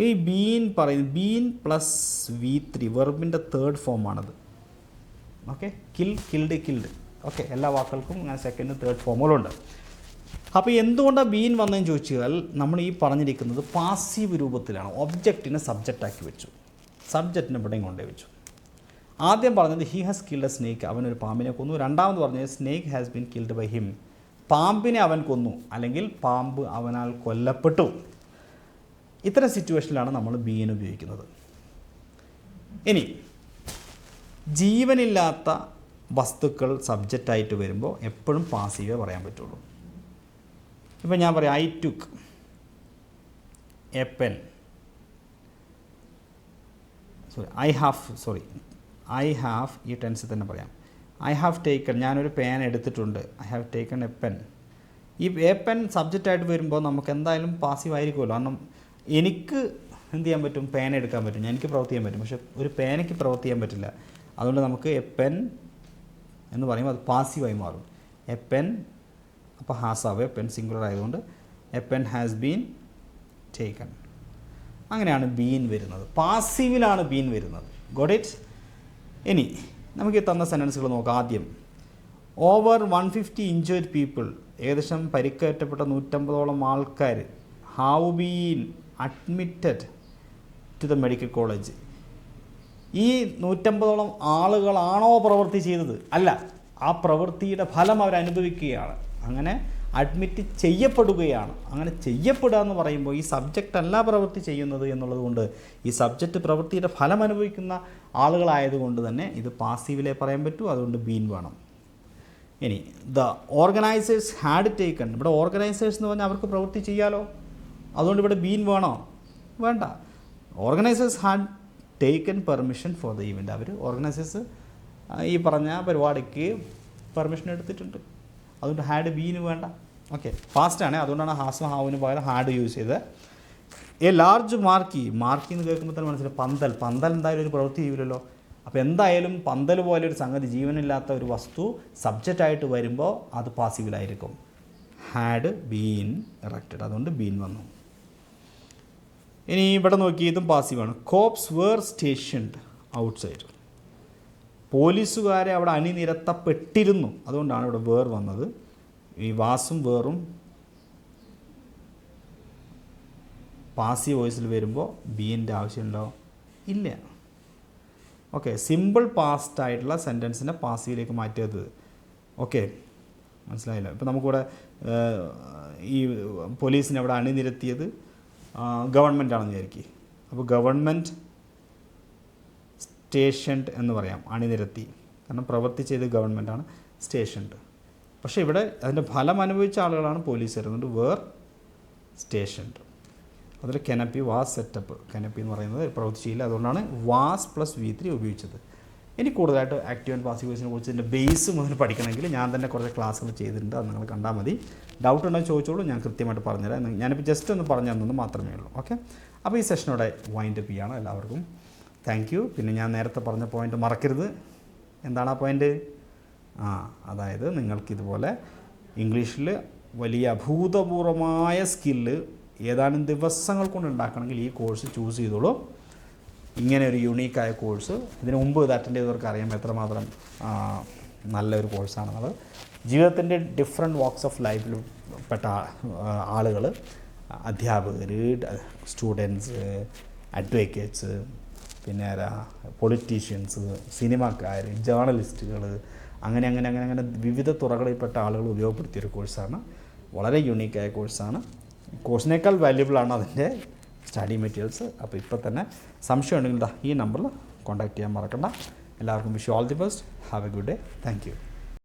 ഈ ബീൻ പറയുന്നത് ബീൻ പ്ലസ് V3 വെർബിൻ്റെ തേർഡ് ഫോമാണത്. Okay, killed. ഓക്കെ, എല്ലാ വാക്കുകൾക്കും അങ്ങനെ സെക്കൻഡ് തേർഡ് ഫോമുകളുണ്ട്. അപ്പോൾ എന്തുകൊണ്ടാണ് ബീൻ വന്നതെന്ന് ചോദിച്ചാൽ നമ്മൾ ഈ പറഞ്ഞിരിക്കുന്നത് പാസീവ് രൂപത്തിലാണ്. ഒബ്ജക്റ്റിനെ സബ്ജക്റ്റാക്കി വെച്ചു, സബ്ജക്റ്റിനെ ഇവിടെയും കൊണ്ടേ വെച്ചു. ആദ്യം പറഞ്ഞത് he has killed a snake, അവനൊരു പാമ്പിനെ കൊന്നു. രണ്ടാമത് പറഞ്ഞത് snake has been killed by him, പാമ്പിനെ അവൻ കൊന്നു, അല്ലെങ്കിൽ പാമ്പ് അവനാൽ കൊല്ലപ്പെട്ടു. ഇത്തരം സിറ്റുവേഷനിലാണ് നമ്മൾ ബീൻ ഉപയോഗിക്കുന്നത്. ഇനി ജീവനില്ലാത്ത വസ്തുക്കൾ സബ്ജക്റ്റായിട്ട് വരുമ്പോൾ എപ്പോഴും പാസീവേ പറയാൻ പറ്റുള്ളൂ. ഇപ്പം ഞാൻ പറയാം I took A pen, I have ഈ ടെൻസിൽ തന്നെ പറയാം. ഐ ഹാവ് ടേക്കൺ, ഞാനൊരു പേൻ എടുത്തിട്ടുണ്ട്. I have taken A pen. ഈ എ പെൻ സബ്ജക്റ്റായിട്ട് വരുമ്പോൾ നമുക്ക് എന്തായാലും പാസീവ് ആയിരിക്കുമല്ലോ. കാരണം എനിക്ക് എന്ത് ചെയ്യാൻ പറ്റും, പേന എടുക്കാൻ പറ്റും, എനിക്ക് പ്രവൃത്തി ചെയ്യാൻ പറ്റും. പക്ഷേ ഒരു പേനയ്ക്ക് പ്രവൃത്തി ചെയ്യാൻ പറ്റില്ല. അതുകൊണ്ട് നമുക്ക് എ പെൻ എന്ന് പറയുമ്പോൾ അത് പാസീവായി മാറും. എ പെൻ, അപ്പോൾ ഹാസ് ആവേ, പെൻ സിംഗുലർ ആയതുകൊണ്ട് A pen has been taken. അങ്ങനെയാണ് ബീൻ വരുന്നത്. പാസീവിലാണ് ബീൻ വരുന്നത്. Got it? ഇനി നമുക്ക് ഈ തന്ന സെൻറ്റൻസുകൾ നോക്കാം. ആദ്യം, ഓവർ 150 ഇഞ്ചേർഡ് പീപ്പിൾ, ഏകദേശം പരിക്കേറ്റപ്പെട്ട 150ഓളം ആൾക്കാർ, have been admitted to the medical college. ഈ 150ഓളം ആളുകളാണോ പ്രവൃത്തി ചെയ്തത്? അല്ല, ആ പ്രവൃത്തിയുടെ ഫലം അവരനുഭവിക്കുകയാണ്. അങ്ങനെ അഡ്മിറ്റ് ചെയ്യപ്പെടുകയാണ്. അങ്ങനെ ചെയ്യപ്പെടുക എന്ന് പറയുമ്പോൾ ഈ സബ്ജക്റ്റ് അല്ല പ്രവൃത്തി ചെയ്യുന്നത് എന്നുള്ളത് കൊണ്ട്, ഈ സബ്ജക്റ്റ് പ്രവൃത്തിയുടെ ഫലം അനുഭവിക്കുന്ന ആളുകളായതുകൊണ്ട് തന്നെ ഇത് പാസീവിലേ പറയാൻ പറ്റൂ. അതുകൊണ്ട് ബീൻ വേണം. ഇനി ദ ഓർഗനൈസേഴ്സ് ഹാഡ് ടേക്കൺ, ഇവിടെ ഓർഗനൈസേഴ്സ് എന്ന് പറഞ്ഞാൽ അവർക്ക് പ്രവൃത്തി ചെയ്യാലോ. അതുകൊണ്ട് ഇവിടെ ബീൻ വേണോ? വേണ്ട. Organisers had taken permission for the event. അവർ ഓർഗനൈസേഴ്സ് ഈ പറഞ്ഞ പരിപാടിക്ക് പെർമിഷൻ എടുത്തിട്ടുണ്ട്. അതുകൊണ്ട് ഹാഡ് ബീന് വേണ്ട. ഓക്കെ, ഫാസ്റ്റാണ്. അതുകൊണ്ടാണ് ഹാസ് ഹാവിന് പകരം ഹാഡ് യൂസ് ചെയ്തത്. എ ലാർജ് മാർക്കി, മാർക്കി എന്ന് കേൾക്കുമ്പോൾ തന്നെ മനസ്സിലായി പന്തൽ. പന്തൽ എന്തായാലും ഒരു പ്രവൃത്തി ചെയ്യില്ലല്ലോ. അപ്പോൾ എന്തായാലും പന്തൽ പോലെ ഒരു സംഗതി, ജീവനില്ലാത്ത ഒരു വസ്തു സബ്ജക്റ്റായിട്ട് വരുമ്പോൾ അത് പാസീവിലായിരിക്കും. ഹാഡ് ബീൻ ഇറക്റ്റഡ്, അതുകൊണ്ട് ബീൻ വന്നു. ഇനി ഇവിടെ നോക്കി, ഇതും പാസീവാണ്. കോപ്സ് വേർ സ്റ്റേഷൻഡ് ഔട്ട്സൈഡ്, പോലീസുകാരെ അവിടെ അണിനിരത്തപ്പെട്ടിരുന്നു. അതുകൊണ്ടാണ് ഇവിടെ വേർ വന്നത്. ഈ വാസും വേറും പാസീവ് വോയിസിൽ വരുമ്പോൾ ബീൻ്റെ ആവശ്യമുണ്ടോ? ഇല്ല. ഓക്കെ, സിമ്പിൾ പാസ്റ്റ് ആയിട്ടുള്ള സെൻറ്റൻസിനെ പാസീവിലേക്ക് മാറ്റിയത്. ഓക്കെ, മനസ്സിലായില്ല? ഇപ്പോൾ നമുക്കിവിടെ ഈ പോലീസിനെ അവിടെ അണിനിരത്തിയത് ഗവൺമെൻറ് ആണെന്ന് വിചാരിക്കുക. അപ്പോൾ ഗവൺമെൻറ് സ്റ്റേഷൻഡ് എന്ന് പറയാം, അണിനിരത്തി. കാരണം പ്രവൃത്തി ചെയ്ത് ഗവൺമെൻറ്റാണ് സ്റ്റേഷൻഡ്. പക്ഷേ ഇവിടെ അതിൻ്റെ ഫലം അനുഭവിച്ച ആളുകളാണ് പോലീസുകാർ. അതുകൊണ്ട് വേർ സ്റ്റേഷൻഡ്. അതിൽ കെനപ്പി വാസ് സെറ്റപ്പ്. കെനപ്പി എന്ന് പറയുന്നത് പ്രവൃത്തി ചെയ്യില്ല. അതുകൊണ്ടാണ് വാസ് പ്ലസ് V3 ഉപയോഗിച്ചത്. ഇനി കൂടുതലായിട്ട് ആക്റ്റീവ് ആൻഡ് പാസീവ് വോയിസിനെ കുറിച്ച് ഇതിൻ്റെ ബേസ് മുതൽ പഠിക്കണമെങ്കിൽ ഞാൻ തന്നെ കുറച്ച് ക്ലാസ്സുകൾ ചെയ്തിട്ടുണ്ട്. അത് നിങ്ങൾ കണ്ടാൽ മതി. ഡൗട്ട് ഉണ്ടെങ്കിൽ ചോദിച്ചോളൂ, ഞാൻ കൃത്യമായിട്ട് പറഞ്ഞുതരാം. ഞാനിപ്പോൾ ജസ്റ്റ് ഒന്ന് പറഞ്ഞു തന്നത് മാത്രമേ ഉള്ളൂ. ഓക്കെ, അപ്പോൾ ഈ സെഷനോടെ വൈൻഡ് അപ്പ് ചെയ്യാണ്. എല്ലാവർക്കും താങ്ക് യു. പിന്നെ ഞാൻ നേരത്തെ പറഞ്ഞ പോയിൻ്റ് മറക്കരുത്. എന്താണ് ആ പോയിൻ്റ്? അതായത് നിങ്ങൾക്കിതുപോലെ ഇംഗ്ലീഷിൽ വലിയ അഭൂതപൂർവമായ സ്കില്ല് ഏതാനും ദിവസങ്ങൾ കൊണ്ട് ഉണ്ടാക്കണമെങ്കിൽ ഈ കോഴ്സ് ചൂസ് ചെയ്തോളൂ. ഇങ്ങനെ ഒരു യുണീക്കായ കോഴ്സ് ഇതിനു മുമ്പ് ഇത് അറ്റൻഡ് ചെയ്തവർക്ക് അറിയാം എത്രമാത്രം നല്ലൊരു കോഴ്സാണെന്നുള്ളത്. ജീവിതത്തിൻ്റെ ഡിഫറെൻറ്റ് വാക്സ് ഓഫ് ലൈഫിൽ പെട്ട ആളുകൾ, അധ്യാപകർ, സ്റ്റുഡൻസ്, അഡ്വക്കേറ്റ്സ്, പിന്നെ പൊളിറ്റീഷ്യൻസ്, സിനിമാക്കാർ, ജേർണലിസ്റ്റുകൾ, അങ്ങനെ അങ്ങനെ അങ്ങനെ അങ്ങനെ വിവിധ തുറകളിൽപ്പെട്ട ആളുകൾ ഉപയോഗപ്പെടുത്തിയൊരു കോഴ്സാണ്. വളരെ യുണീക്കായ കോഴ്സാണ്. കോഴ്സിനേക്കാൾ വാല്യുബിളാണ് അതിൻ്റെ സ്റ്റഡി മെറ്റീരിയൽസ്. അപ്പോൾ ഇപ്പോൾ തന്നെ സംശയം ഉണ്ടെങ്കിൽ ഈ നമ്പറിൽ കോൺടാക്റ്റ് ചെയ്യാൻ മറക്കണ്ട. എല്ലാവർക്കും wish you all the best. Have A good day. Thank you.